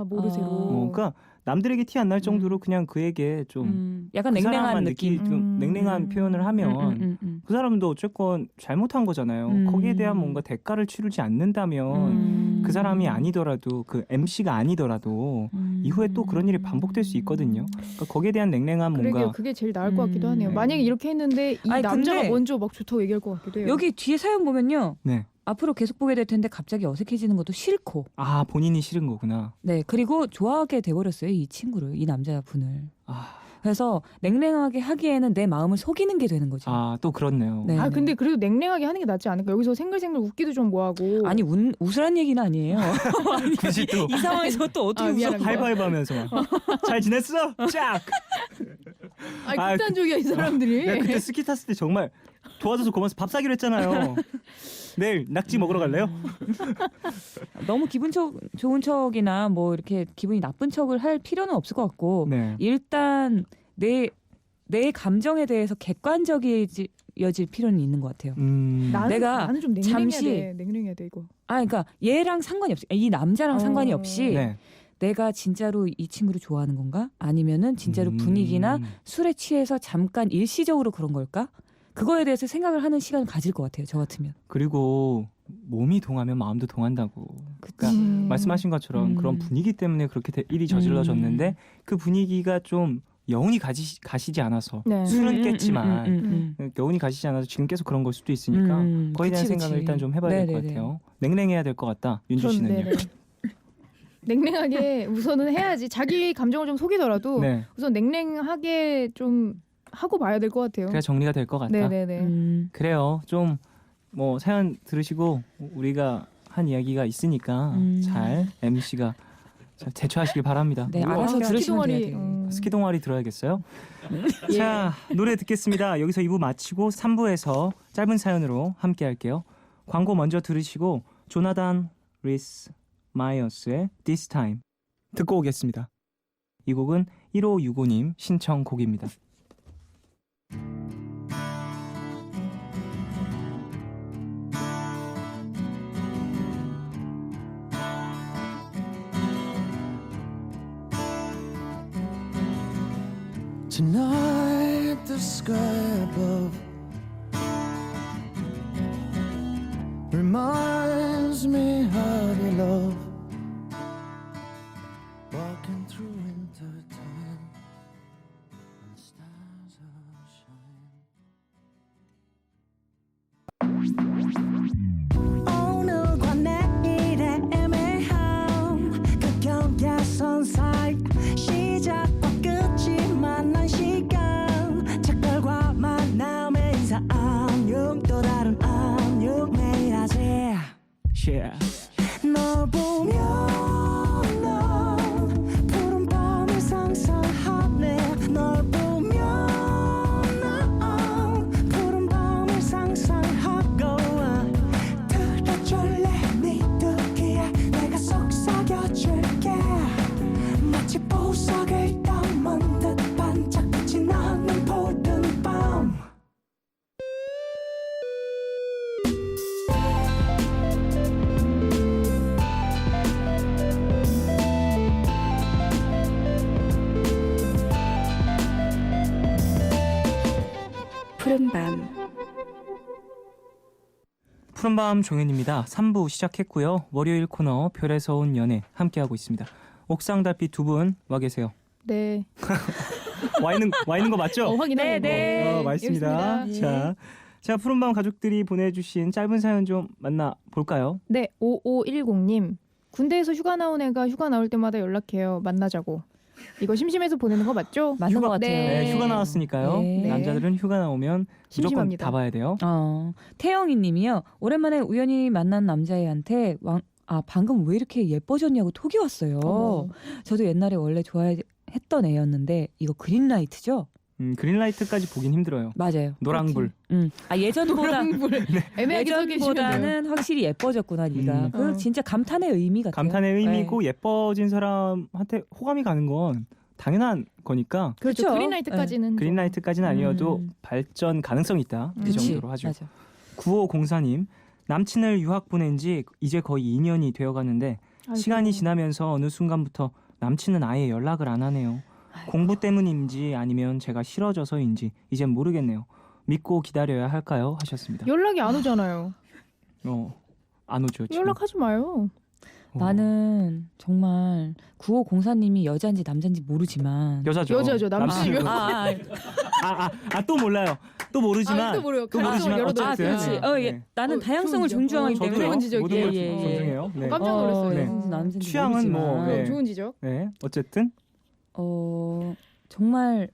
모르쇠로. 그러니까 남들에게 티 안 날 정도로 그냥 그에게 좀 약간 그 냉랭한 사람한 느낌. 좀 냉랭한 표현을 하면 그 사람도 어쨌건 잘못한 거잖아요. 거기에 대한 뭔가 대가를 치르지 않는다면 그 사람이 아니더라도 그 MC가 아니더라도 이후에 또 그런 일이 반복될 수 있거든요. 그러니까 거기에 대한 냉랭한 뭔가 그게 제일 나을 것 같기도 하네요. 네. 만약에 이렇게 했는데 이 남자가 근데 먼저 막 좋다고 얘기할 것 같기도 해요. 여기 뒤에 사연 보면요. 네. 앞으로 계속 보게 될 텐데 갑자기 어색해지는 것도 싫고. 본인이 싫은 거구나. 네. 그리고 좋아하게 돼버렸어요. 이 친구를. 이 남자분을. 그래서 냉랭하게 하기에는 내 마음을 속이는 게 되는 거죠. 또 그렇네요. 네. 근데 그래도 냉랭하게 하는 게 낫지 않을까? 여기서 생글생글 웃기도 좀 뭐하고. 아니 웃으란 얘기는 아니에요. 아니, 굳이 또 이 상황에서 또 어떻게 웃어? 미안합니다. 하이파이브 하면서 막 잘 지냈어? 짝! 극단적이야 이 사람들이. 내가 그때 스키 탔을 때 정말 도와줘서 고마워서 밥 사기로 했잖아요. 내일 낙지 먹으러 갈래요? 너무 기분 좋은 척이나 뭐 이렇게 기분이 나쁜 척을 할 필요는 없을 것 같고 네. 일단 내 감정에 대해서 객관적이어질 필요는 있는 것 같아요. 나는 좀 잠시 냉랭해야 돼 이거. 그러니까 얘랑 상관이 없이 이 남자랑 상관이 없이 네. 내가 진짜로 이 친구를 좋아하는 건가? 아니면은 진짜로 분위기나 술에 취해서 잠깐 일시적으로 그런 걸까? 그거에 대해서 생각을 하는 시간을 가질 것 같아요. 저 같으면. 그리고 몸이 동하면 마음도 동한다고. 그러니까 말씀하신 것처럼 그런 분위기 때문에 그렇게 일이 저질러졌는데 그 분위기가 좀 여운이 가시지 않아서 네. 술은 깼지만 여운이 가시지 않아서 지금 계속 그런 걸 수도 있으니까 거기에 대한 생각을 일단 좀 해봐야 될 것 같아요. 냉랭해야 될 것 같다. 윤주 씨는요? 냉랭하게 우선은 해야지. 자기 감정을 좀 속이더라도 네. 우선 냉랭하게 좀 하고 봐야 될 것 같아요. 그래야 정리가 될 것 같다. 네네네. 그래요. 좀 뭐 사연 들으시고 우리가 한 이야기가 있으니까 잘 MC가 잘 대처하시길 바랍니다. 네, 알아서 들으시면 돼요. 스키 동아리 들어야겠어요. 자, 노래 듣겠습니다. 여기서 2부 마치고 3부에서 짧은 사연으로 함께 할게요. 광고 먼저 들으시고 조나단 리스 마이어스의 This Time 듣고 오겠습니다. 이 곡은 1565님 신청곡입니다. Tonight the sky above reminds me how to love. Walking through winter time when the stars are shining. 오늘과 내일의 애매함 그 경계선 사이 시작과 끝이 만난 시간 저기 있다 먼 듯 반짝이지 않는 푸른 밤 푸른밤 푸른밤 종현입니다. 3부 시작했고요. 월요일 코너 별에서 온 연애 함께하고 있습니다. 옥상 달빛 두 분 와 계세요. 네. 와 있는 거 맞죠? 확인하네. 네. 맛있습니다. 여기 자, 푸른밤 가족들이 보내주신 짧은 사연 좀 만나볼까요? 네, 5510님. 군대에서 휴가 나온 애가 휴가 나올 때마다 연락해요. 만나자고. 이거 심심해서 보내는 거 맞죠? 맞는 것 같아요. 네, 휴가 나왔으니까요. 네. 남자들은 휴가 나오면 무조건 심심합니다. 다 봐야 돼요. 태영이 님이요. 오랜만에 우연히 만난 남자애한테 방금 왜 이렇게 예뻐졌냐고 톡이 왔어요. 어머. 저도 옛날에 원래 좋아했던 애였는데 이거 그린라이트죠? 그린라이트까지 보긴 힘들어요. 맞아요. 노랑불. 예전보다 애매하게 써계시면 돼요. 예전보다는 확실히 예뻐졌구나 네가. 그 진짜 감탄의 의미 같아요. 감탄의 의미고 예뻐진 사람한테 호감이 가는 건 당연한 거니까 그렇죠. 그쵸? 그린라이트까지는 그린라이트까지는 아니어도 발전 가능성이 있다. 그 그치. 정도로 하죠. 맞아. 9504님. 남친을 유학 보낸 지 이제 거의 2년이 되어가는데 아이고. 시간이 지나면서 어느 순간부터 남친은 아예 연락을 안 하네요. 공부 때문인지 아니면 제가 싫어져서인지 이젠 모르겠네요. 믿고 기다려야 할까요? 하셨습니다. 연락이 안 오잖아요. 안 오죠. 지금. 연락하지 마요. 나는 정말 9504님이 여자인지 남자인지 모르지만 여자죠. 여자죠. 남친이요. 또 몰라요. 또 모르지만 또 모르요. 또 모르지만 열어둬요. 어쨌든 그치. 나는 다양성을 좋은 존중하기 지적. 때문에 좋은 지적이에요. 모든 걸 예, 예. 존중해요. 네. 깜짝 놀랐어요. 네. 남자인지 취향은 모르지만. 뭐, 네. 좋은 지적. 네. 어쨌든 정말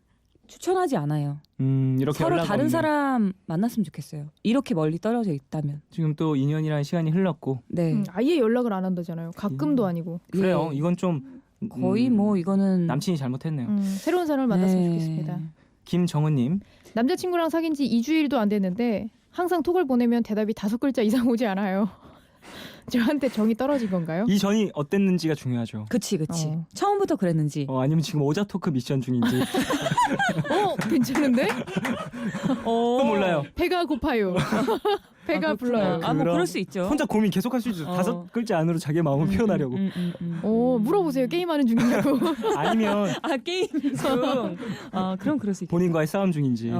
추천하지 않아요. 이렇게 서로 연락 다른 없는. 사람 만났으면 좋겠어요. 이렇게 멀리 떨어져 있다면. 지금 또 2년이라는 시간이 흘렀고 네. 아예 연락을 안 한다잖아요. 가끔도 아니고. 그래요. 예. 이건 좀 거의 뭐 이거는 남친이 잘못했네요. 새로운 사람을 만났으면 네. 좋겠습니다. 김정은님. 남자친구랑 사귄 지 2주일도 안 됐는데 항상 톡을 보내면 대답이 5글자 이상 오지 않아요. 저한테 정이 떨어진 건가요? 이 전이 어땠는지가 중요하죠. 그치. 처음부터 그랬는지. 아니면 지금 오자 토크 미션 중인지 괜찮은데? 또 몰라요. 배가 고파요. 배가 불러요. 뭐 그럴 수 있죠. 혼자 고민 계속할 수 있죠. 5글자 안으로 자기 마음을 표현하려고. 물어보세요. 게임하는 중이냐고. 아니면 게임 중. 그럼 그럴 수 있겠다. 본인과의 싸움 중인지.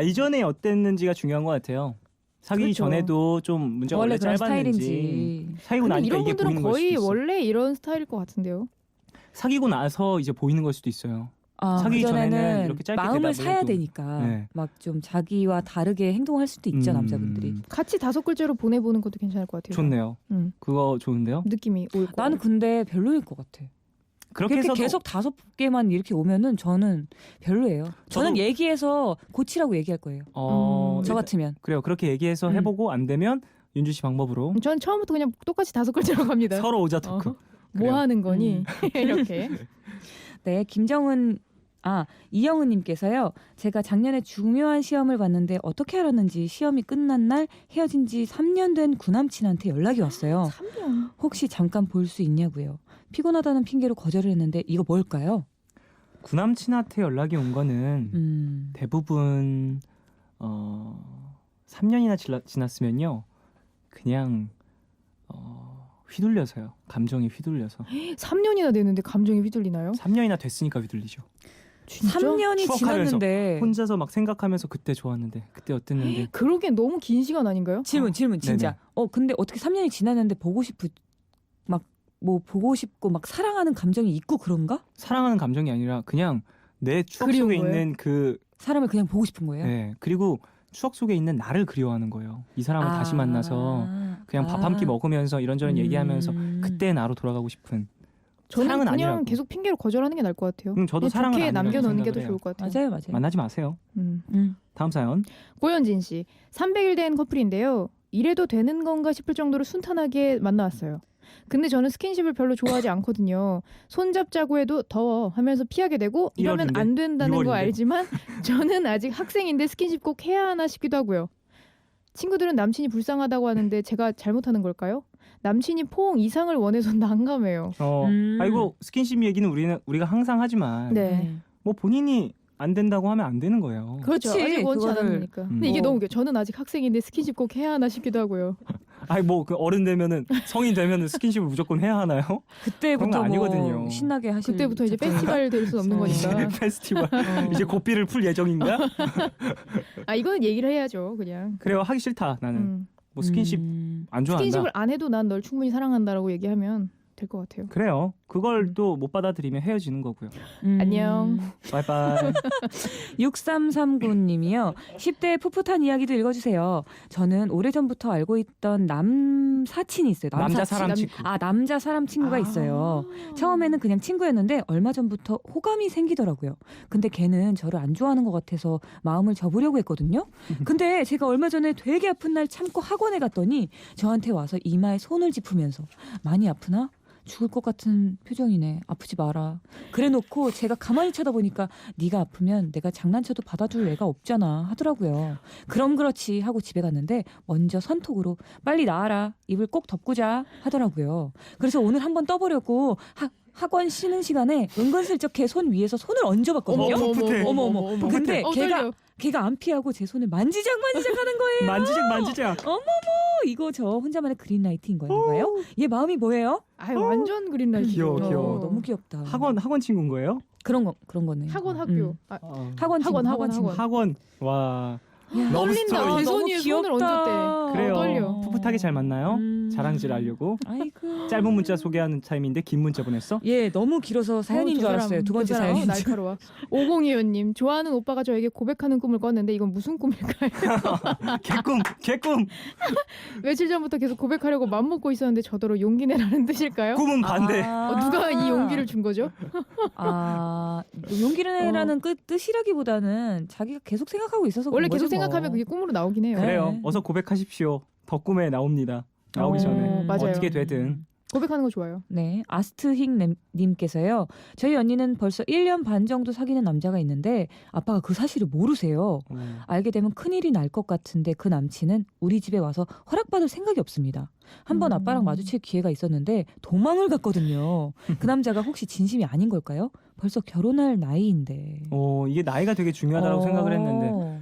이전에 어땠는지가 중요한 것 같아요. 사귀기 그렇죠. 전에도 좀 문제가 원래 그런 짧았는지 스타일인지. 사귀고 근데 나니까 이런 이게 분들은 보이는 걸 수도 거의 있어. 원래 이런 스타일일 것 같은데요. 사귀고 나서 이제 보이는 걸 수도 있어요. 사귀기 전에는 그전에는 이렇게 짧게 마음을 대답을 사야 해도. 되니까 네. 막 좀 자기와 다르게 행동할 수도 있죠 남자분들이. 같이 5글자로 보내보는 것도 괜찮을 것 같아요. 좋네요. 그거 좋은데요. 느낌이 올 거예요. 나는 근데 별로일 것 같아. 그렇게 그렇게 해서 계속 5개만 이렇게 오면은 저는 별로예요. 저는 얘기해서 고치라고 얘기할 거예요. 저 같으면. 그래요. 그렇게 얘기해서 해보고 안 되면 윤주 씨 방법으로 전 처음부터 그냥 똑같이 5글자로 갑니다. 서로 오자 토크. 뭐 하는 거니? 이렇게. 네, 이영은님께서요. 제가 작년에 중요한 시험을 봤는데 어떻게 알았는지 시험이 끝난 날 헤어진 지 3년 된 구남친한테 연락이 왔어요. 3년. 혹시 잠깐 볼 수 있냐고요. 피곤하다는 핑계로 거절을 했는데 이거 뭘까요? 구남친한테 연락이 온 거는 대부분 3년이나 지났으면요. 그냥 휘둘려서요. 감정이 휘둘려서. 3년이나 됐는데 감정이 휘둘리나요? 3년이나 됐으니까 휘둘리죠. 진짜? 3년이 추억하면서 지났는데 혼자서 막 생각하면서 그때 좋았는데 그때 어땠는데. 그러기엔 너무 긴 시간 아닌가요? 질문 진짜. 근데 어떻게 3년이 지났는데 보고 싶고 막 사랑하는 감정이 있고 그런가? 사랑하는 감정이 아니라 그냥 내 추억 그리운 속에 거예요? 있는 그 사람을 그냥 보고 싶은 거예요? 네, 그리고 추억 속에 있는 나를 그리워하는 거예요. 이 사람을 다시 만나서 그냥 밥 한 끼 먹으면서 이런저런 얘기하면서 그때 나로 돌아가고 싶은. 저는 사랑은 그냥 아니라고. 계속 핑계로 거절하는 게 나을 것 같아요. 저도 그냥 사랑은 좋게 아니라고 남겨놓는 게 더 생각을 좋을 해요. 것 같아요. 맞아요. 만나지 마세요. 다음 사연. 고현진 씨, 300일 된 커플인데요. 이래도 되는 건가 싶을 정도로 순탄하게 만나왔어요. 근데 저는 스킨십을 별로 좋아하지 않거든요. 손잡자고 해도 더워 하면서 피하게 되고 이러면 1월인데? 안 된다는 거 6월인데? 알지만 저는 아직 학생인데 스킨십 꼭 해야 하나 싶기도 하고요. 친구들은 남친이 불쌍하다고 하는데 제가 잘못하는 걸까요? 남친이 포옹 이상을 원해서 난감해요. 아이고 스킨십 얘기는 우리가 항상 하지만 네. 뭐 본인이 안 된다고 하면 안 되는 거예요. 그렇죠. 그치, 아직 원치 그거를- 않았으니까. 근데 이게 뭐. 너무 웃겨요. 저는 아직 학생인데 스킨십 꼭 해야 하나 싶기도 하고요. 아니 뭐 그 어른 되면은 성인 되면은 스킨십을 무조건 해야 하나요? 그때부터 그런 거 뭐 아니거든요. 신나게 하실 그때부터 이제 작정인가? 페스티벌 될 수는 없는 어. 거니까. 페스티벌 어. 이제 고삐를 풀 예정인가? 아 이거는 얘기를 해야죠. 그냥. 그래요 하기 싫다 나는 뭐 스킨십 음. 안 좋아한다. 스킨십을 안 해도 난 널 충분히 사랑한다라고 얘기하면 될 것 같아요. 그래요. 그걸 또 못 받아들이면 헤어지는 거고요. 안녕. 바이바이. 6339님이요. 10대 풋풋한 이야기도 읽어주세요. 저는 오래전부터 알고 있던 남사친이 있어요. 남자 사람 친구. 남자 사람 친구가 있어요. 처음에는 그냥 친구였는데 얼마 전부터 호감이 생기더라고요. 근데 걔는 저를 안 좋아하는 것 같아서 마음을 접으려고 했거든요. 근데 제가 얼마 전에 되게 아픈 날 참고 학원에 갔더니 저한테 와서 이마에 손을 짚으면서 많이 아프나? 죽을 것 같은 표정이네. 아프지 마라. 그래놓고 제가 가만히 쳐다보니까 네가 아프면 내가 장난쳐도 받아줄 애가 없잖아 하더라고요. 그럼 그렇지 하고 집에 갔는데 먼저 선톡으로 빨리 나와라. 입을 꼭 덮고 자 하더라고요. 그래서 오늘 한번 떠보려고 학원 쉬는 시간에 은근슬쩍 걔 손 위에서 손을 얹어봤거든요. 어머. 근데 걔가 안 피하고 제 손을 만지작 하는 거예요. 만지작. 이거 저 혼자만의 그린라이트인 거인가요? 얘 마음이 뭐예요? 아유 완전 그린라이트. 귀여워. 너무 귀엽다. 학원 친구인 거예요? 그런 거네. 학원 학교. 음. 아, 학원 친구. 학원. 와. 야, 러브 떨린다. 스토리. 제 손 위에 손을 얹었대. 그래요. 떨려. 풋풋하게 잘 만나요? 자랑질하려고. 아이고. 짧은 문자 소개하는 타임인데 긴 문자 보냈어? 예, 너무 길어서 사연인 줄 알았어요. 두 번째 사연인 줄. 날카로워. 5025님 좋아하는 오빠가 저에게 고백하는 꿈을 꿨는데 이건 무슨 꿈일까요? 개꿈. 며칠 전부터 계속 고백하려고 맘먹고 있었는데 저더러 용기 내라는 뜻일까요? 꿈은 반대. 누가 이 용기를 준 거죠? 용기를 내라는 뜻이라기보다는 자기가 계속 생각하고 있어서 원래 그런 계속 거지 뭐. 생각하면 그게 꿈으로 나오긴 해요. 그래요. 네. 어서 고백하십시오. 더 꿈에 나옵니다. 나오기 전에. 맞아요. 어떻게 되든. 고백하는 거 좋아요. 네, 아스트힉님께서요. 저희 언니는 벌써 1년 반 정도 사귀는 남자가 있는데 아빠가 그 사실을 모르세요. 알게 되면 큰일이 날 것 같은데 그 남친은 우리 집에 와서 허락받을 생각이 없습니다. 한번 아빠랑 마주칠 기회가 있었는데 도망을 갔거든요. 그 남자가 혹시 진심이 아닌 걸까요? 벌써 결혼할 나이인데. 이게 나이가 되게 중요하다고 생각을 했는데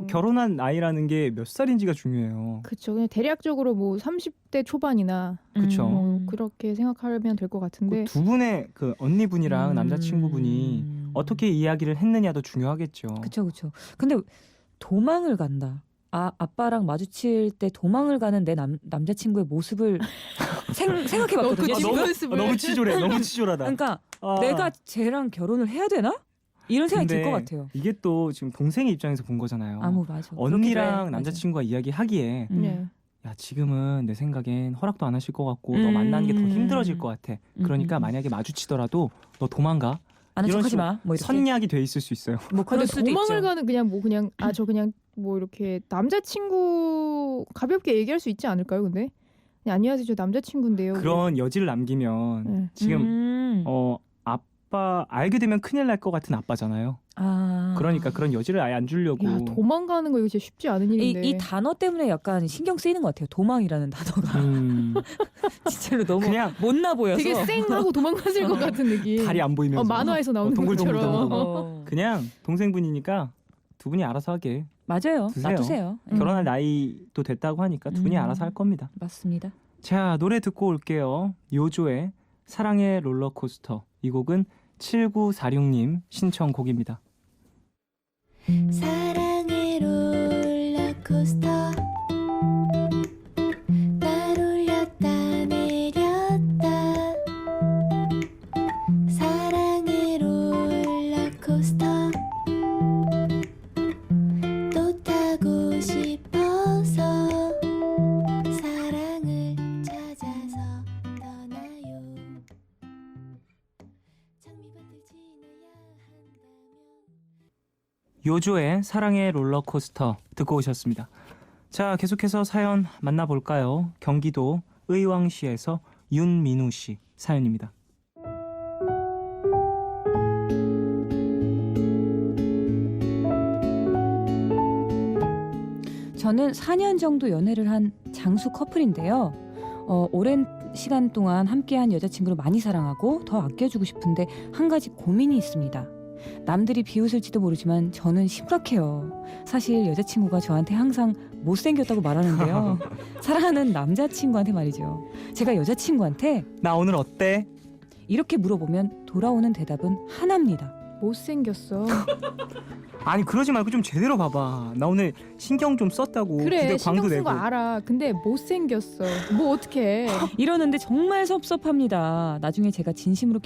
결혼한 나이라는 게 몇 살인지가 중요해요. 그렇죠. 그냥 대략적으로 뭐 30대 초반이나 그쵸. 그렇게 생각하면 될 것 같은데 두 분의 그 언니분이랑 남자친구분이 어떻게 이야기를 했느냐도 중요하겠죠. 그렇죠. 근데 도망을 간다. 아빠랑 마주칠 때 도망을 가는 내 남자친구의 모습을 생각해봤거든요. 너무 치졸하다. 그러니까 내가 쟤랑 결혼을 해야 되나? 이런 생각이 들 것 같아요. 이게 또 지금 동생의 입장에서 본 거잖아요. 맞아. 언니랑 남자친구가 이야기하기에 네. 야 지금은 내 생각엔 허락도 안 하실 것 같고 너 만나는 게 더 힘들어질 것 같아. 그러니까 만약에 마주치더라도 너 도망가. 아는 이런 척하지 식으로 마. 뭐 이렇게. 선약이 돼 있을 수 있어요. 뭐 그럴 근데 수도 도망을 있죠. 가는 그냥 저 그냥 뭐 이렇게 남자친구 가볍게 얘기할 수 있지 않을까요? 근데 그냥 안녕하세요 저 남자친구인데요. 그런 여지를 남기면 네. 지금 아빠 알게 되면 큰일 날 것 같은 아빠잖아요. 그러니까 그런 여지를 아예 안 주려고. 야 도망가는 거 이거 진짜 쉽지 않은 일인데. 이 단어 때문에 약간 신경 쓰이는 것 같아요. 도망이라는 단어가 진짜로 너무 그냥 못나 보여서 되게 쌩하고 도망갔을 것 같은 느낌. 다리 안 보이면서 만화에서 나오는 동글동글 것처럼. 동글동글. 그냥 동생분이니까 두 분이 알아서 하게. 맞아요. 두세요. 놔두세요. 결혼할 나이도 됐다고 하니까 두 분이 알아서 할 겁니다. 맞습니다. 자, 노래 듣고 올게요. 요조의 사랑의 롤러코스터. 이 곡은 7946님 신청곡입니다. 사랑의 롤러코스터 날 올렸다 내렸다 사랑의 롤러코스터 또 타고 싶어서 사랑을 찾아서 떠나요 장미밭을 지나야 한다면 요조의 사랑의 롤러코스터 듣고 오셨습니다. 자, 계속해서 사연 만나볼까요? 경기도 의왕시에서 윤민우 씨 사연입니다. 저는 4년 정도 연애를 한 장수 커플인데요. 오랜 시간 동안 함께한 여자친구를 많이 사랑하고 더 아껴주고 싶은데 한 가지 고민이 있습니다. 남들이 비웃을지도 모르지만 저는 심각해요. 사실 여자친구가 저한테 항상 못생겼다고 말하는데요. 사랑하는 남자친구한테 말이죠. 제가 여자친구한테 나 오늘 어때? 이렇게 물어보면 돌아오는 대답은 하나입니다. 못생겼어. 아니 그러지 말고 좀 제대로 봐봐. 나 오늘 신경 좀 썼다고. 그래 기대 신경 광도 쓴 내고. 거 알아. 근데 못생겼어. 뭐 어떡해. 이러는데 정말 섭섭합니다. 나중에 제가 진심으로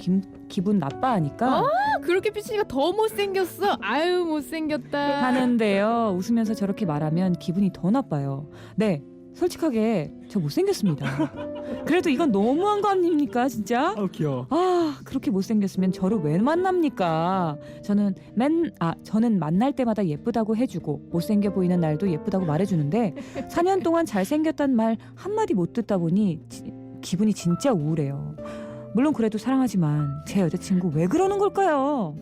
기분 나빠하니까 그렇게 삐치니까 더 못생겼어. 아유 못생겼다. 하는데요. 웃으면서 저렇게 말하면 기분이 더 나빠요. 네, 솔직하게 저 못생겼습니다. 그래도 이건 너무한 거 아닙니까 진짜? 귀여워. 아, 그렇게 못생겼으면 저를 왜 만납니까? 저는 만날 때마다 예쁘다고 해주고 못생겨 보이는 날도 예쁘다고 말해주는데 4년 동안 잘생겼단 말 한마디 못 듣다 보니 기분이 진짜 우울해요. 물론 그래도 사랑하지만 제 여자친구 왜 그러는 걸까요?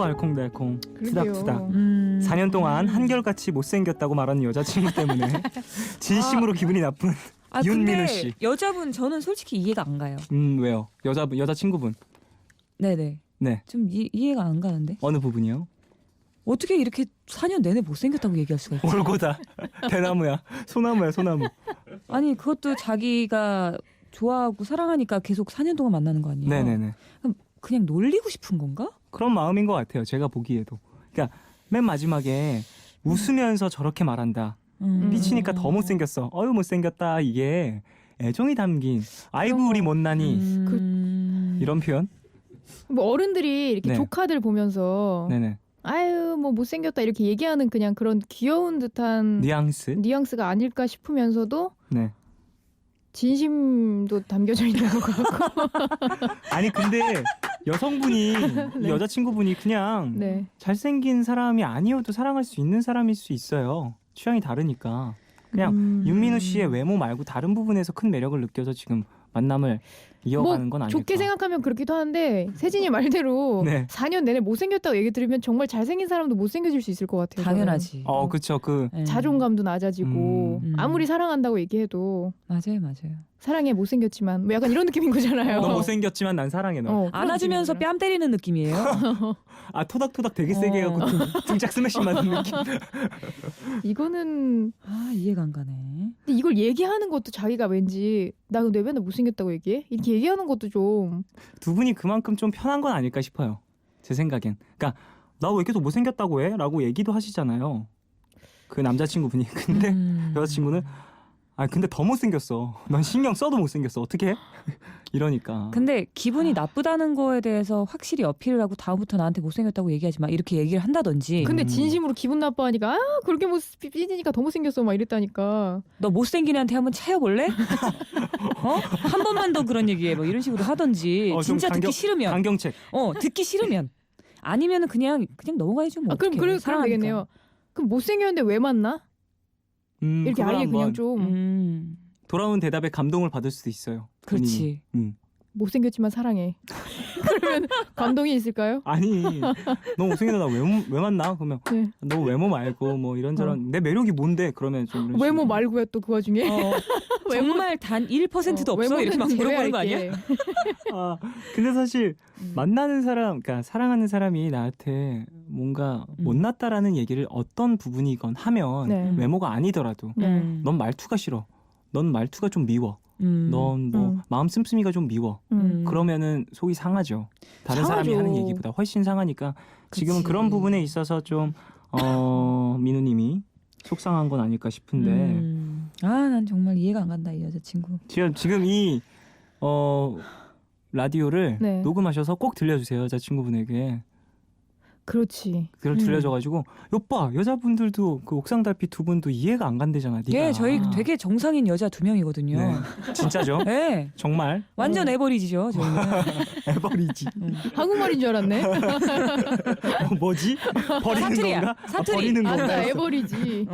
알콩달콩. 그러게요. 투닥투닥. 4년 동안 한결같이 못생겼다고 말하는 여자친구 때문에 진심으로 기분이 나쁜 윤민우 근데 씨. 여자분 저는 솔직히 이해가 안 가요. 왜요? 여자친구분. 네네. 네. 좀 이해가 안 가는데 어느 부분이요? 어떻게 이렇게 4년 내내 못생겼다고 얘기할 수가 있지? 올고다. 대나무야. 소나무야 소나무. 아니 그것도 자기가 좋아하고 사랑하니까 계속 4년 동안 만나는 거 아니에요? 네네네. 그냥 놀리고 싶은 건가? 그런 마음인 것 같아요. 제가 보기에도. 그러니까 맨 마지막에 웃으면서 저렇게 말한다. 삐치니까 더 못생겼어. 어휴 못생겼다. 이게 애정이 담긴 아이고 우리 못나니 이런 표현? 뭐 어른들이 이렇게 네. 조카들 보면서 네네. 아유 뭐 못생겼다 이렇게 얘기하는 그냥 그런 귀여운 듯한 뉘앙스가 아닐까 싶으면서도 네. 진심도 담겨져 있는 것 같고. 아니 근데 여성분이 네. 여자친구분이 그냥 네. 잘생긴 사람이 아니어도 사랑할 수 있는 사람일 수 있어요. 취향이 다르니까. 그냥 윤민우 씨의 외모 말고 다른 부분에서 큰 매력을 느껴서 지금 만남을 이어가는 건 아닐까. 좋게 생각하면 그렇기도 한데 세진이 말대로 네. 4년 내내 못생겼다고 얘기 들으면 정말 잘생긴 사람도 못생겨질 수 있을 것 같아요. 당연하지. 그쵸. 네. 자존감도 낮아지고 아무리 사랑한다고 얘기해도 맞아요. 사랑해 못생겼지만 뭐 약간 이런 느낌인 거잖아요. 너 못생겼지만 난 사랑해 너. 안아주면서 뺨 때리는 느낌이에요. 토닥토닥 되게 세게 해갖고 등짝 스매싱 맞는 느낌. 이거는 이해가 안 가네. 근데 이걸 얘기하는 것도 자기가 왠지 나 근데 맨날 못생겼다고 얘기해? 이렇게 얘기하는 것도 좀 두 분이 그만큼 좀 편한 건 아닐까 싶어요. 제 생각엔. 그러니까 나 왜 계속 못생겼다고 해? 라고 얘기도 하시잖아요. 그 남자친구분이. 근데 여자친구는 근데 더 못생겼어. 넌 신경 써도 못생겼어. 어떻게 해? 이러니까. 근데 기분이 나쁘다는 거에 대해서 확실히 어필을 하고 다음부터 나한테 못생겼다고 얘기하지 마 이렇게 얘기를 한다든지. 근데 진심으로 기분 나빠하니까 그렇게 삐지니까 더 못생겼어 막 이랬다니까. 너 못생긴 애한테 한번 차여볼래? 한 번만 더 그런 얘기해 뭐 이런 식으로 하던지. 진짜 듣기 싫으면. 강경책. 듣기 싫으면. 아니면은 그냥 넘어가야죠 뭐. 그럼 그럼 되겠네요. 그럼 못생겼는데 왜 만나? 이렇게 아예 그냥 좀 돌아온 대답에 감동을 받을 수도 있어요. 그렇지. 못생겼지만 사랑해. 그러면 감동이 있을까요? 아니 너 못생겼다 나 왜 만나? 그러면 네. 너 외모 말고 뭐 이런저런 내 매력이 뭔데? 그러면 좀 이런 외모 식으로. 말고야 또 그 와중에 정말 단 1%도 없어? 이렇게 막 물어보는 거 아니야? 근데 사실 만나는 사람, 그러니까 사랑하는 사람이 나한테 뭔가 못났다라는 얘기를 어떤 부분이건 하면 네. 외모가 아니더라도 넌 말투가 싫어. 넌 말투가 좀 미워. 넌 뭐 마음 씀씀이가 좀 미워. 그러면은 속이 상하죠. 다른 사람이 상하죠. 하는 얘기보다 훨씬 상하니까 지금은 그치. 그런 부분에 있어서 좀 민우님이 속상한 건 아닐까 싶은데 난 정말 이해가 안 간다 이 여자친구. 지금 이 라디오를 네. 녹음하셔서 꼭 들려주세요 여자친구분에게. 그렇지. 그걸 들려줘가지고 오빠 여자분들도 그 옥상 달빛 두 분도 이해가 안 간대잖아. 네가. 예, 저희 되게 정상인 여자 2명이거든요. 네. 진짜죠? 네. 정말 완전 에버리지죠 저희는. 에버리지. 한국말인 줄 알았네. 뭐지? 버리는 사투리야. 건가? 사투리. 버리는 건가? 아까 했어. 에버리지.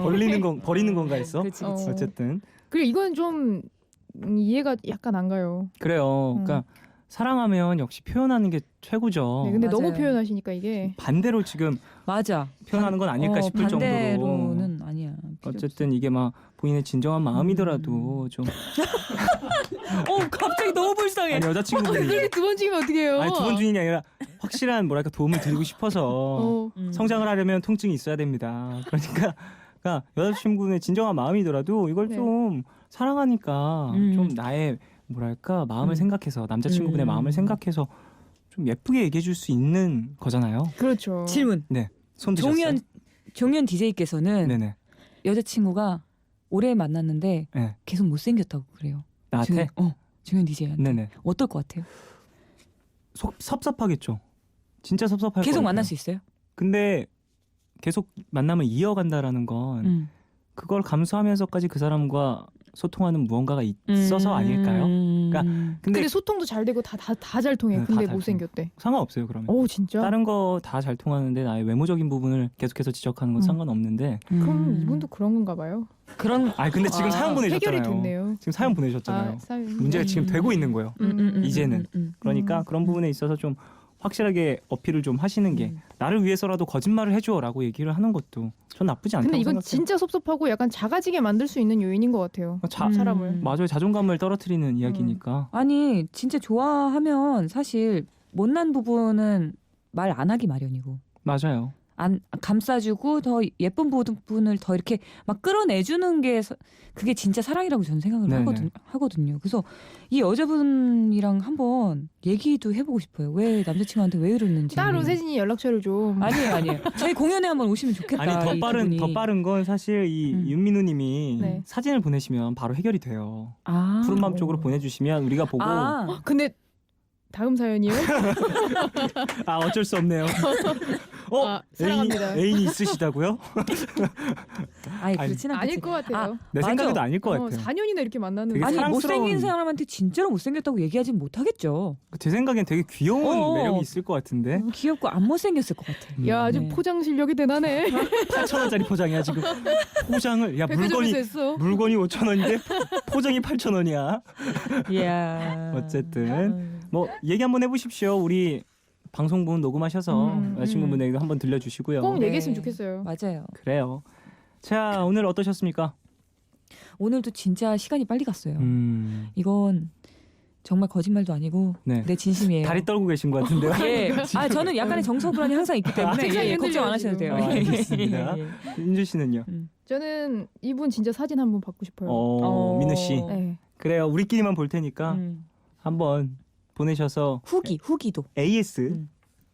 버리는 건가 했어? 그렇지. 어쨌든 그래 이건 좀 이해가 약간 안 가요. 그래요. 그러니까 사랑하면 역시 표현하는 게 최고죠. 네, 근데 맞아요. 너무 표현하시니까 이게 반대로 지금 맞아. 표현하는 건 아닐까 싶을 정도로. 반대로는 아니야. 어쨌든 이게 막 본인의 진정한 마음이더라도 좀 갑자기 너무 불쌍해. 아니 여자친구분이 그렇게 두 번 죽이면 어떡해요? 아니 2번 중인이 아니라 확실한 뭐랄까 도움을 드리고 싶어서 어. 성장을 하려면 통증이 있어야 됩니다. 그러니까 여자친구의 진정한 마음이더라도 이걸 네. 좀 사랑하니까 좀 나의 뭐랄까 마음을 생각해서 남자친구분의 마음을 생각해서 좀 예쁘게 얘기해 줄 수 있는 거잖아요. 그렇죠. 질문. 손 드셨어요? 종현 DJ께서는 네네. 여자친구가 오래 만났는데 네. 계속 못생겼다고 그래요. 나한테? 종현 DJ한테. 네네. 어떨 것 같아요? 섭섭하겠죠. 진짜 섭섭할 계속 거니까요. 만날 수 있어요? 근데 계속 만남을 이어간다라는 건 그걸 감수하면서까지 그 사람과 소통하는 무언가가 있어서 아닐까요? 그러니까 근데 소통도 잘 되고 다 잘 통해. 네, 근데 다 못생겼대. 상관없어요. 그러면 오 진짜? 다른 거 다 잘 통하는데 나의 외모적인 부분을 계속해서 지적하는 건 상관없는데 그럼 이분도 그런 건가 봐요. 그런 아니 근데 지금 사연 보내셨잖아요. 해결이 됐네요. 지금 사연 보내셨잖아요. 사연. 문제가 지금 되고 있는 거예요. 이제는. 그러니까 그런 부분에 있어서 좀 확실하게 어필을 좀 하시는 게 나를 위해서라도 거짓말을 해줘라고 얘기를 하는 것도 전 나쁘지 않다고 근데 이건 생각해요. 진짜 섭섭하고 약간 작아지게 만들 수 있는 요인인 것 같아요. 사람을. 맞아요. 자존감을 떨어뜨리는 이야기니까. 아니 진짜 좋아하면 사실 못난 부분은 말 안 하기 마련이고 맞아요. 안 감싸주고 더 예쁜 부분을 더 이렇게 막 끌어내주는 게 그게 진짜 사랑이라고 저는 생각을 네네. 하거든요. 그래서 이 여자분이랑 한번 얘기도 해보고 싶어요. 왜 남자친구한테 왜 이러는지. 따로 세진이 연락처를 좀. 아니에요. 저희 공연에 한번 오시면 좋겠다. 아니 이 더 두 빠른 건 사실 이 윤민우님이 네. 사진을 보내시면 바로 해결이 돼요. 아, 푸른밤 쪽으로 보내주시면 우리가 보고 근데 다음 사연이요? 어쩔 수 없네요. 사랑합니다. 애인이 있으시다고요? 아니 그렇진 않겠지. 아닐 것 같아요. 내 맞아. 생각에도 아닐 것 같아요. 4년이나 이렇게 만났는데. 되게 아니 사랑스러운- 못생긴 사람한테 진짜로 못생겼다고 얘기하진 못하겠죠. 제 생각엔 되게 귀여운 어. 매력이 있을 것 같은데. 귀엽고 안 못생겼을 것 같아. 야 아주 네. 포장 실력이 대단해. 8,000원짜리 포장이야 지금. 포장을 백화점에서 했어. 물건이 5,000원인데 포장이 8,000원이야. 이야. 어쨌든 뭐 얘기 한번 해보십시오. 우리 방송분 녹음하셔서 여자친구분에게 한번 들려주시고요. 꼭 네. 얘기했으면 좋겠어요. 맞아요. 그래요. 자 오늘 어떠셨습니까? 오늘도 진짜 시간이 빨리 갔어요. 음, 이건 정말 거짓말도 아니고 네. 내 진심이에요. 다리 떨고 계신 것 같은데요. 예. 저는 약간의 정서불안이 항상 있기 때문에 세상이 예, 걱정 안 하셔도 돼요. 알겠습니다. 예. 윤주 씨는요? 저는 이분 진짜 사진 한번 받고 싶어요. 민우 씨. 네. 그래요. 우리끼리만 볼 테니까 한번 보내셔서 후기도. AS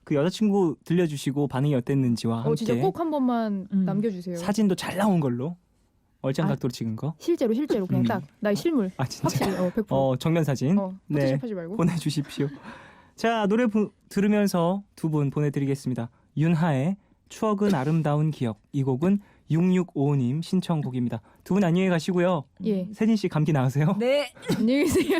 그 여자친구 들려주시고 반응이 어땠는지와 함께 진짜 꼭 한 번만 남겨주세요. 사진도 잘 나온 걸로 얼짱 아. 각도로 찍은 거. 실제로 그냥 딱 나의 실물. 진짜. 확실히 100%. 정면 사진. 네. 포토샵하지 말고. 보내주십시오. 자 노래 들으면서 두 분 보내드리겠습니다. 윤하의 추억은 아름다운 기억. 이 곡은 6655님 신청곡입니다. 두 분 안녕히 가시고요. 예. 세진 씨 감기 나으세요? 네. 안녕히 계세요.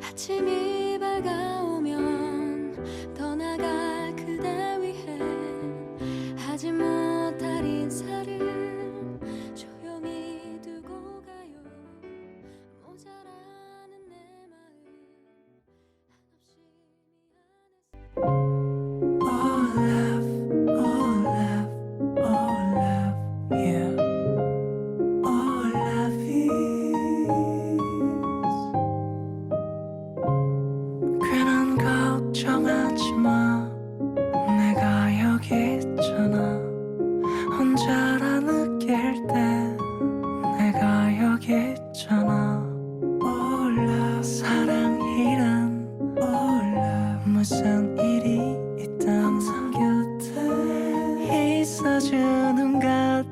아침이 밝아오면 떠나갈 그대 위해 하지 못할 인사를 조용히 두고 가요. 모자라는 내 마음 괜한 걱정하지 마. 내가 여기 있잖아. 혼자라 느낄 때 내가 여기 있잖아. 몰라 사랑이란 몰라 무슨 일이 있든 항상 곁에 있어주는 것 같아.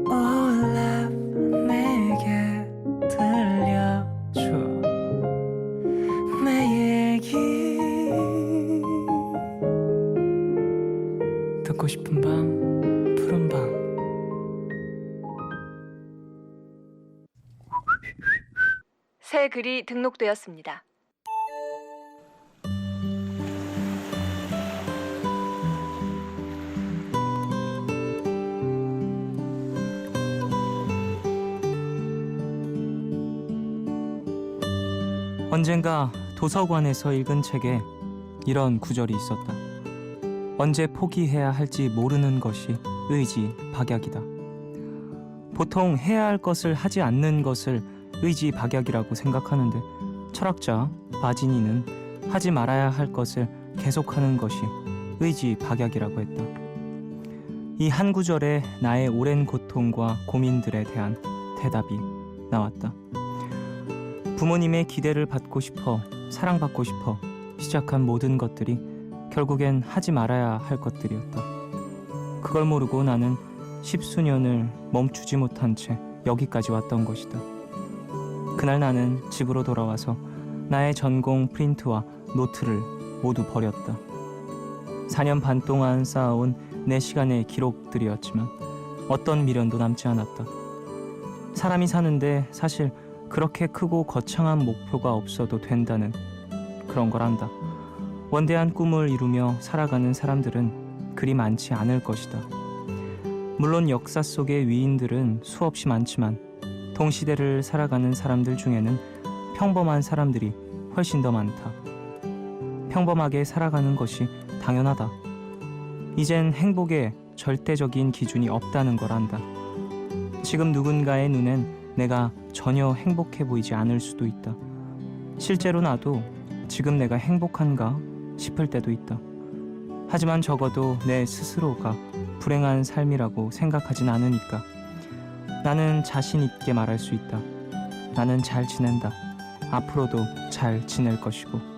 몰라 내게 들려줘 내 얘기. 듣고 싶은 밤 푸른 밤. 새 글이 등록되었습니다. 언젠가 도서관에서 읽은 책에 이런 구절이 있었다. 언제 포기해야 할지 모르는 것이 의지박약이다. 보통 해야 할 것을 하지 않는 것을 의지박약이라고 생각하는데 철학자 바지니는 하지 말아야 할 것을 계속하는 것이 의지박약이라고 했다. 이 한 구절에 나의 오랜 고통과 고민들에 대한 대답이 나왔다. 부모님의 기대를 받고 싶어, 사랑받고 싶어 시작한 모든 것들이 결국엔 하지 말아야 할 것들이었다. 그걸 모르고 나는 십수년을 멈추지 못한 채 여기까지 왔던 것이다. 그날 나는 집으로 돌아와서 나의 전공 프린트와 노트를 모두 버렸다. 4년 반 동안 쌓아온 내 시간의 기록들이었지만 어떤 미련도 남지 않았다. 사람이 사는데 사실 그렇게 크고 거창한 목표가 없어도 된다는 그런 걸 안다. 원대한 꿈을 이루며 살아가는 사람들은 그리 많지 않을 것이다. 물론 역사 속의 위인들은 수없이 많지만 동시대를 살아가는 사람들 중에는 평범한 사람들이 훨씬 더 많다. 평범하게 살아가는 것이 당연하다. 이젠 행복에 절대적인 기준이 없다는 걸 안다. 지금 누군가의 눈엔 내가 전혀 행복해 보이지 않을 수도 있다. 실제로 나도 지금 내가 행복한가 싶을 때도 있다. 하지만 적어도 내 스스로가 불행한 삶이라고 생각하진 않으니까 나는 자신 있게 말할 수 있다. 나는 잘 지낸다. 앞으로도 잘 지낼 것이고.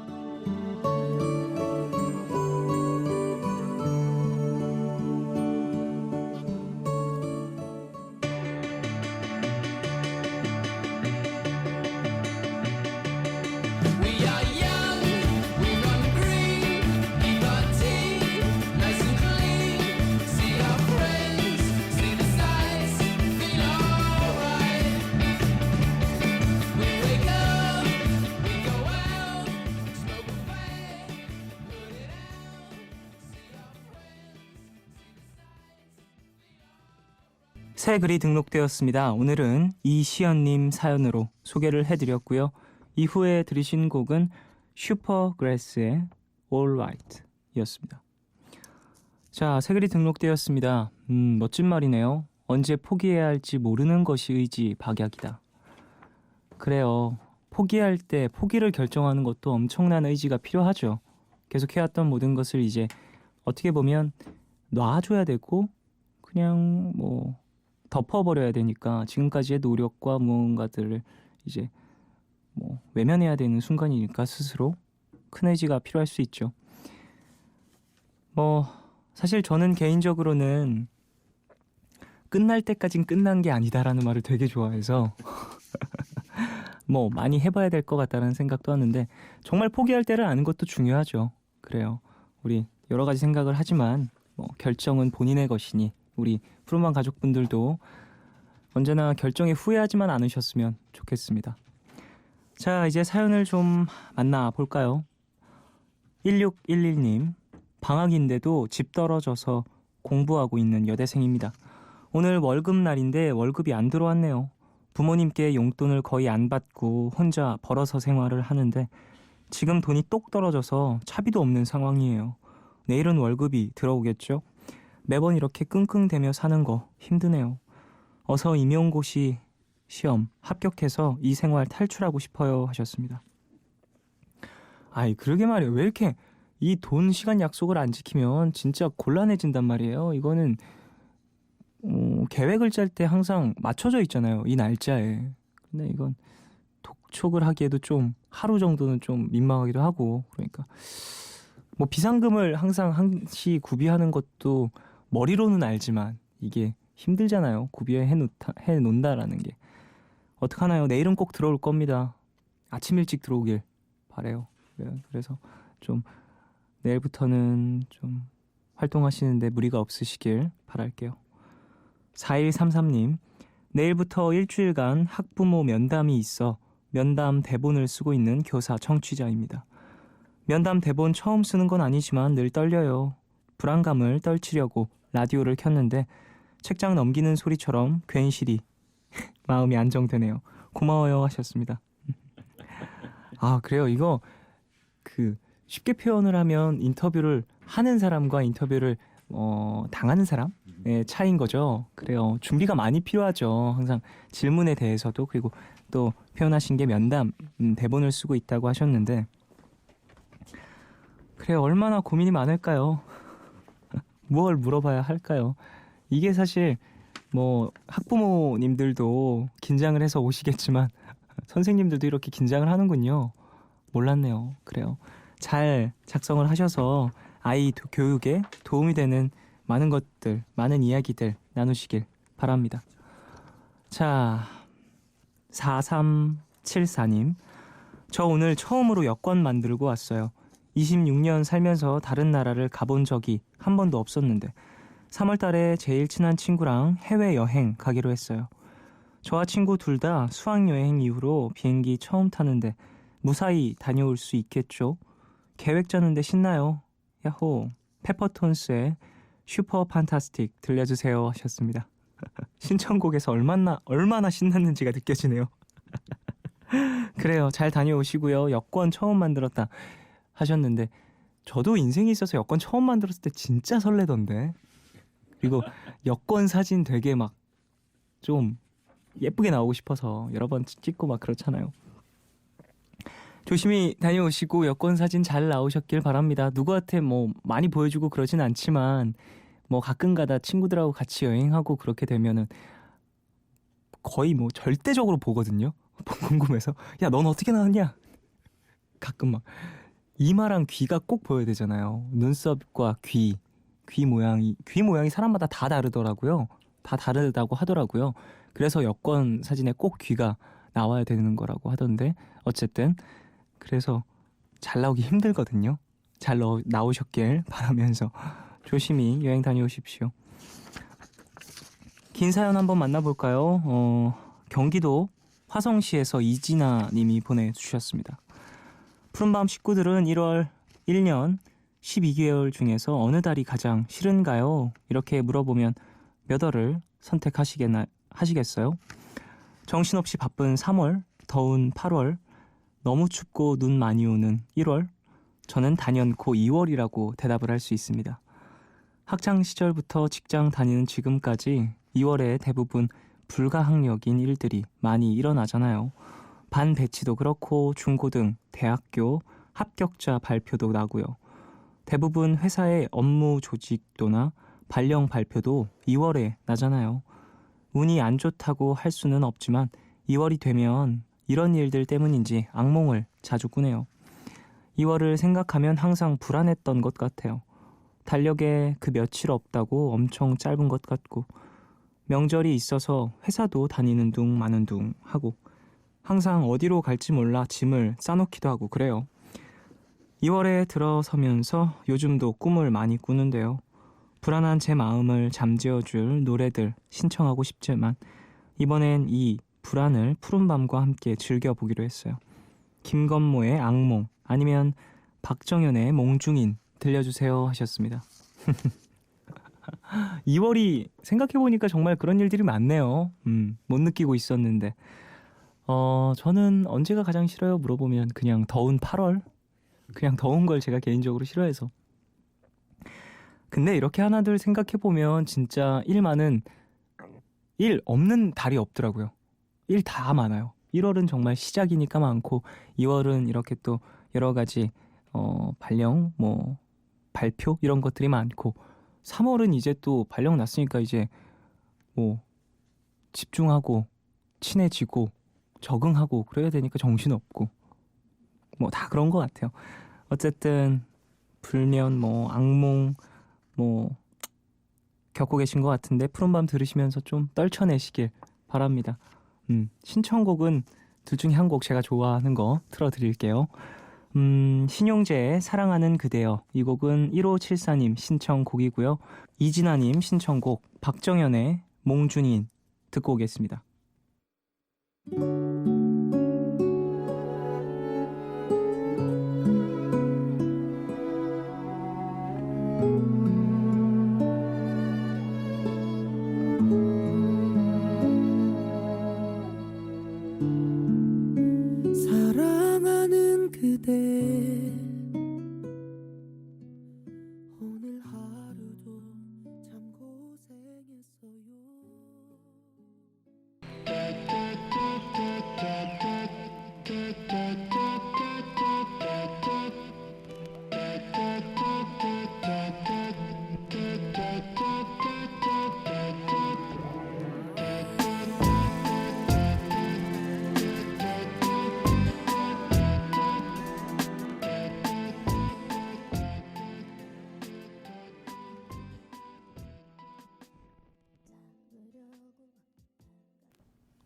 새 글이 등록되었습니다. 오늘은 이시연님 사연으로 소개를 해드렸고요. 이후에 들으신 곡은 슈퍼그레스의 All Right 이었습니다. 자, 새 글이 등록되었습니다. 멋진 말이네요. 언제 포기해야 할지 모르는 것이 의지박약이다. 그래요. 포기할 때 포기를 결정하는 것도 엄청난 의지가 필요하죠. 계속 해왔던 모든 것을 이제 어떻게 보면 놔줘야 되고 그냥 뭐 덮어버려야 되니까 지금까지의 노력과 무언가들을 이제 뭐 외면해야 되는 순간이니까 스스로 큰 의지가 필요할 수 있죠. 뭐 사실 저는 개인적으로는 끝날 때까진 끝난 게 아니다라는 말을 되게 좋아해서 뭐 많이 해봐야 될 것 같다는 생각도 하는데 정말 포기할 때를 아는 것도 중요하죠. 그래요. 우리 여러 가지 생각을 하지만 뭐 결정은 본인의 것이니 우리 푸른밤 가족분들도 언제나 결정에 후회하지만 않으셨으면 좋겠습니다. 자, 이제 사연을 좀 만나볼까요? 1611님, 방학인데도 집 떨어져서 공부하고 있는 여대생입니다. 오늘 월급날인데 월급이 안 들어왔네요. 부모님께 용돈을 거의 안 받고 혼자 벌어서 생활을 하는데 지금 돈이 똑 떨어져서 차비도 없는 상황이에요. 내일은 월급이 들어오겠죠? 매번 이렇게 끙끙대며 사는 거 힘드네요. 어서 임용고시 시험 합격해서 이 생활 탈출하고 싶어요 하셨습니다. 아이 그러게 말이에요. 왜 이렇게 이 돈 시간 약속을 안 지키면 진짜 곤란해진단 말이에요. 이거는 계획을 짤 때 항상 맞춰져 있잖아요. 이 날짜에. 근데 이건 독촉을 하기에도 좀 하루 정도는 좀 민망하기도 하고 그러니까 뭐 비상금을 항상 한시 구비하는 것도 머리로는 알지만 이게 힘들잖아요. 구비해 놓는다라는 게. 어떡하나요? 내일은 꼭 들어올 겁니다. 아침 일찍 들어오길 바래요. 그래서 좀 내일부터는 좀 활동하시는데 무리가 없으시길 바랄게요. 4133님, 내일부터 일주일간 학부모 면담이 있어 면담 대본을 쓰고 있는 교사 청취자입니다. 면담 대본 처음 쓰는 건 아니지만 늘 떨려요. 불안감을 떨치려고 라디오를 켰는데 책장 넘기는 소리처럼 괜시리 마음이 안정되네요. 고마워요 하셨습니다. 아, 그래요. 이거 그 쉽게 표현을 하면 인터뷰를 하는 사람과 인터뷰를 당하는 사람의 차이인 거죠. 그래요. 준비가 많이 필요하죠. 항상 질문에 대해서도. 그리고 또 표현하신 게 면담, 대본을 쓰고 있다고 하셨는데, 그래요. 얼마나 고민이 많을까요? 뭘 물어봐야 할까요? 이게 사실 뭐 학부모님들도 긴장을 해서 오시겠지만 선생님들도 이렇게 긴장을 하는군요. 몰랐네요. 그래요. 잘 작성을 하셔서 아이 교육에 도움이 되는 많은 것들, 많은 이야기들 나누시길 바랍니다. 자, 4374님. 저 오늘 처음으로 여권 만들고 왔어요. 26년 살면서 다른 나라를 가본 적이 한 번도 없었는데 3월 달에 제일 친한 친구랑 해외여행 가기로 했어요. 저와 친구 둘 다 수학여행 이후로 비행기 처음 타는데 무사히 다녀올 수 있겠죠? 계획 짜는데 신나요. 야호. 페퍼톤스의 슈퍼 판타스틱 들려주세요 하셨습니다. 신청곡에서 얼마나 신났는지가 느껴지네요. 그래요. 잘 다녀오시고요. 여권 처음 만들었다 하셨는데 저도 인생에 있어서 여권 처음 만들었을 때 진짜 설레던데. 그리고 여권 사진 되게 막 좀 예쁘게 나오고 싶어서 여러 번 찍고 막 그렇잖아요. 조심히 다녀오시고 여권 사진 잘 나오셨길 바랍니다. 누구한테 뭐 많이 보여주고 그러진 않지만 뭐 가끔가다 친구들하고 같이 여행하고 그렇게 되면은 거의 뭐 절대적으로 보거든요. 궁금해서 야, 넌 어떻게 나왔냐? 가끔 막 이마랑 귀가 꼭 보여야 되잖아요. 눈썹과 귀 모양이 사람마다 다 다르더라고요. 다 다르다고 하더라고요. 그래서 여권 사진에 꼭 귀가 나와야 되는 거라고 하던데 어쨌든 그래서 잘 나오기 힘들거든요. 잘 나오셨길 바라면서 조심히 여행 다녀오십시오. 긴 사연 한번 만나볼까요? 경기도 화성시에서 이진아 님이 보내주셨습니다. 푸른밤 식구들은 1년 12개월 중에서 어느 달이 가장 싫은가요? 이렇게 물어보면 몇 월을 선택하시겠어요? 정신없이 바쁜 3월, 더운 8월, 너무 춥고 눈 많이 오는 1월, 저는 단연코 2월이라고 대답을 할 수 있습니다. 학창 시절부터 직장 다니는 지금까지 2월에 대부분 불가항력인 일들이 많이 일어나잖아요. 반 배치도 그렇고 중고등, 대학교, 합격자 발표도 나고요. 대부분 회사의 업무 조직도나 발령 발표도 2월에 나잖아요. 운이 안 좋다고 할 수는 없지만 2월이 되면 이런 일들 때문인지 악몽을 자주 꾸네요. 2월을 생각하면 항상 불안했던 것 같아요. 달력에 그 며칠 없다고 엄청 짧은 것 같고 명절이 있어서 회사도 다니는 둥 마는 둥 하고 항상 어디로 갈지 몰라 짐을 싸놓기도 하고 그래요. 2월에 들어서면서 요즘도 꿈을 많이 꾸는데요. 불안한 제 마음을 잠재워줄 노래들 신청하고 싶지만 이번엔 이 불안을 푸른밤과 함께 즐겨보기로 했어요. 김건모의 악몽 아니면 박정현의 몽중인 들려주세요 하셨습니다. 2월이 생각해보니까 정말 그런 일들이 많네요. 못 느끼고 있었는데 저는 언제가 가장 싫어요? 물어보면 그냥 더운 8월? 그냥 더운 걸 제가 개인적으로 싫어해서. 근데 이렇게 하나둘 생각해보면 진짜 일 없는 달이 없더라고요. 일 다 많아요. 1월은 정말 시작이니까 많고 2월은 이렇게 또 여러 가지 발령, 뭐 발표 이런 것들이 많고 3월은 이제 또 발령 났으니까 이제 뭐 집중하고 친해지고 적응하고 그래야 되니까 정신없고 뭐 다 그런 것 같아요. 어쨌든 불면 뭐 악몽 뭐 겪고 계신 것 같은데 푸른밤 들으시면서 좀 떨쳐내시길 바랍니다. 신청곡은 둘 중에 한 곡 제가 좋아하는 거 틀어드릴게요. 신용재의 사랑하는 그대여 이 곡은 1574님 신청곡이고요. 이진아님 신청곡 박정현의 몽준인 듣고 오겠습니다. 사랑하는 그대 오늘 하루도 참 고생했어요.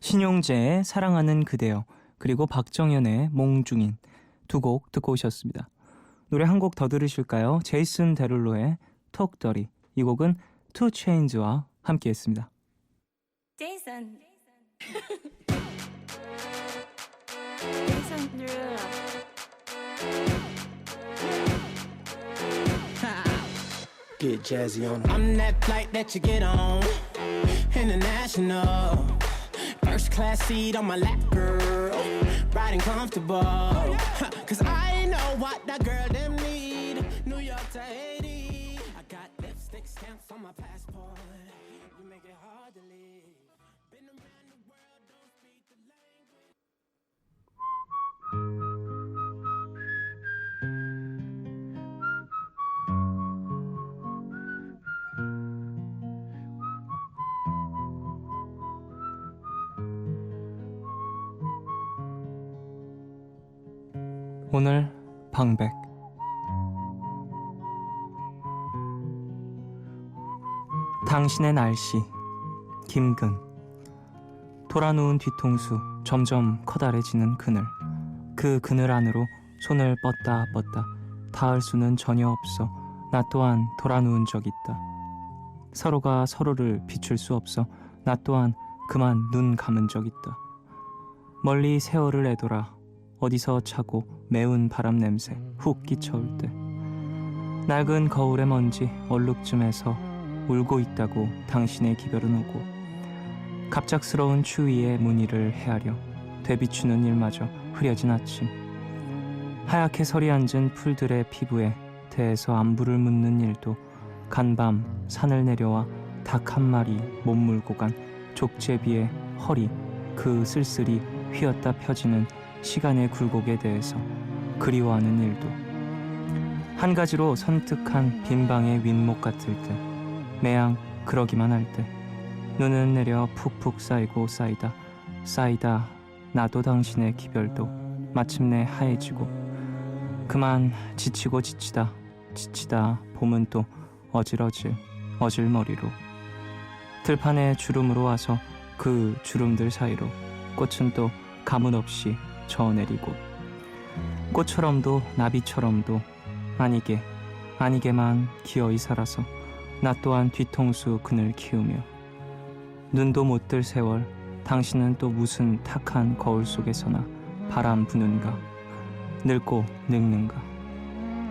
신용재의 사랑하는 그대여, 그리고 박정현의 몽중인, 두 곡 듣고 오셨습니다. 노래 한 곡 더 들으실까요? 제이슨 데룰로의 톡더리, 이 곡은 투 체인즈와 함께했습니다. 제이슨. 제이슨 데룰로. Get jazzy on. I'm that flight that you get on. International. First class seat on my lap, girl. Riding comfortable. Cause I know what that girl them need. New York to Haiti. I got lipstick stamps on my passport. You make it hard to leave. Been around the world, don't speak the language. 오늘 방백. 당신의 날씨, 김근. 돌아누운 뒤통수, 점점 커다래지는 그늘. 그 그늘 안으로 손을 뻗다 뻗다 닿을 수는 전혀 없어. 나 또한 돌아누운 적 있다. 서로가 서로를 비출 수 없어. 나 또한 그만 눈 감은 적 있다. 멀리 세월을 애돌아 어디서 차고 매운 바람 냄새 훅 끼쳐올 때, 낡은 거울의 먼지 얼룩쯤에서 울고 있다고 당신의 기별은 오고, 갑작스러운 추위의 무늬를 헤아려 되비추는 일마저 흐려진 아침, 하얗게 서리 앉은 풀들의 피부에 대해서 안부를 묻는 일도, 간밤 산을 내려와 닭 한 마리 못 물고 간 족제비의 허리, 그 쓸쓸히 휘었다 펴지는 시간의 굴곡에 대해서 그리워하는 일도, 한 가지로 선택한 빈방의 윗목 같을 때, 매양 그러기만 할 때, 눈은 내려 푹푹 쌓이고 쌓이다 나도 당신의 기별도 마침내 하얘지고, 그만 지치고 지치다 봄은 또 어질 머리로 들판에 주름으로 와서 그 주름들 사이로 꽃은 또 가문 없이 저어내리고, 꽃처럼도 나비처럼도 아니게만 기어이 살아서 나 또한 뒤통수 그늘 키우며, 눈도 못 뜰 세월 당신은 또 무슨 탁한 거울 속에서나 바람 부는가, 늙고 늙는가.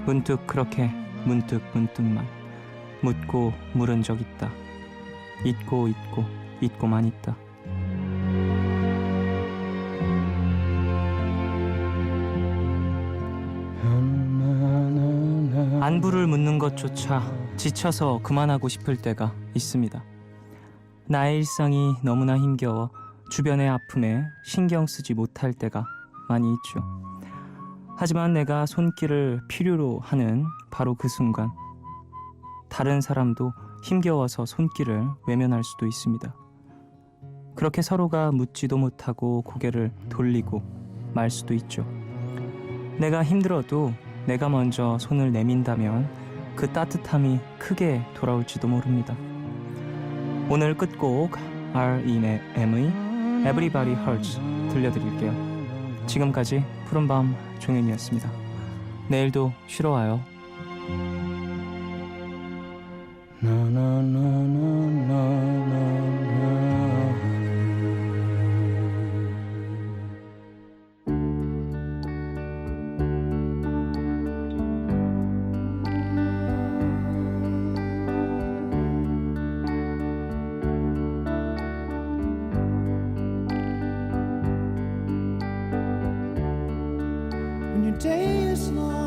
문득 그렇게 문득만 묻고 물은 적 있다. 잊고만 있다. 안부를 묻는 것조차 지쳐서 그만하고 싶을 때가 있습니다. 나의 일상이 너무나 힘겨워 주변의 아픔에 신경 쓰지 못할 때가 많이 있죠. 하지만 내가 손길을 필요로 하는 바로 그 순간, 다른 사람도 힘겨워서 손길을 외면할 수도 있습니다. 그렇게 서로가 묻지도 못하고 고개를 돌리고 말 수도 있죠. 내가 힘들어도 내가 먼저 손을 내민다면 그 따뜻함이 크게 돌아올지도 모릅니다. 오늘 끝곡 R.E.M의 Everybody Hurts 들려드릴게요. 지금까지 푸른밤 종현이었습니다. 내일도 쉬러 와요. when your day is long.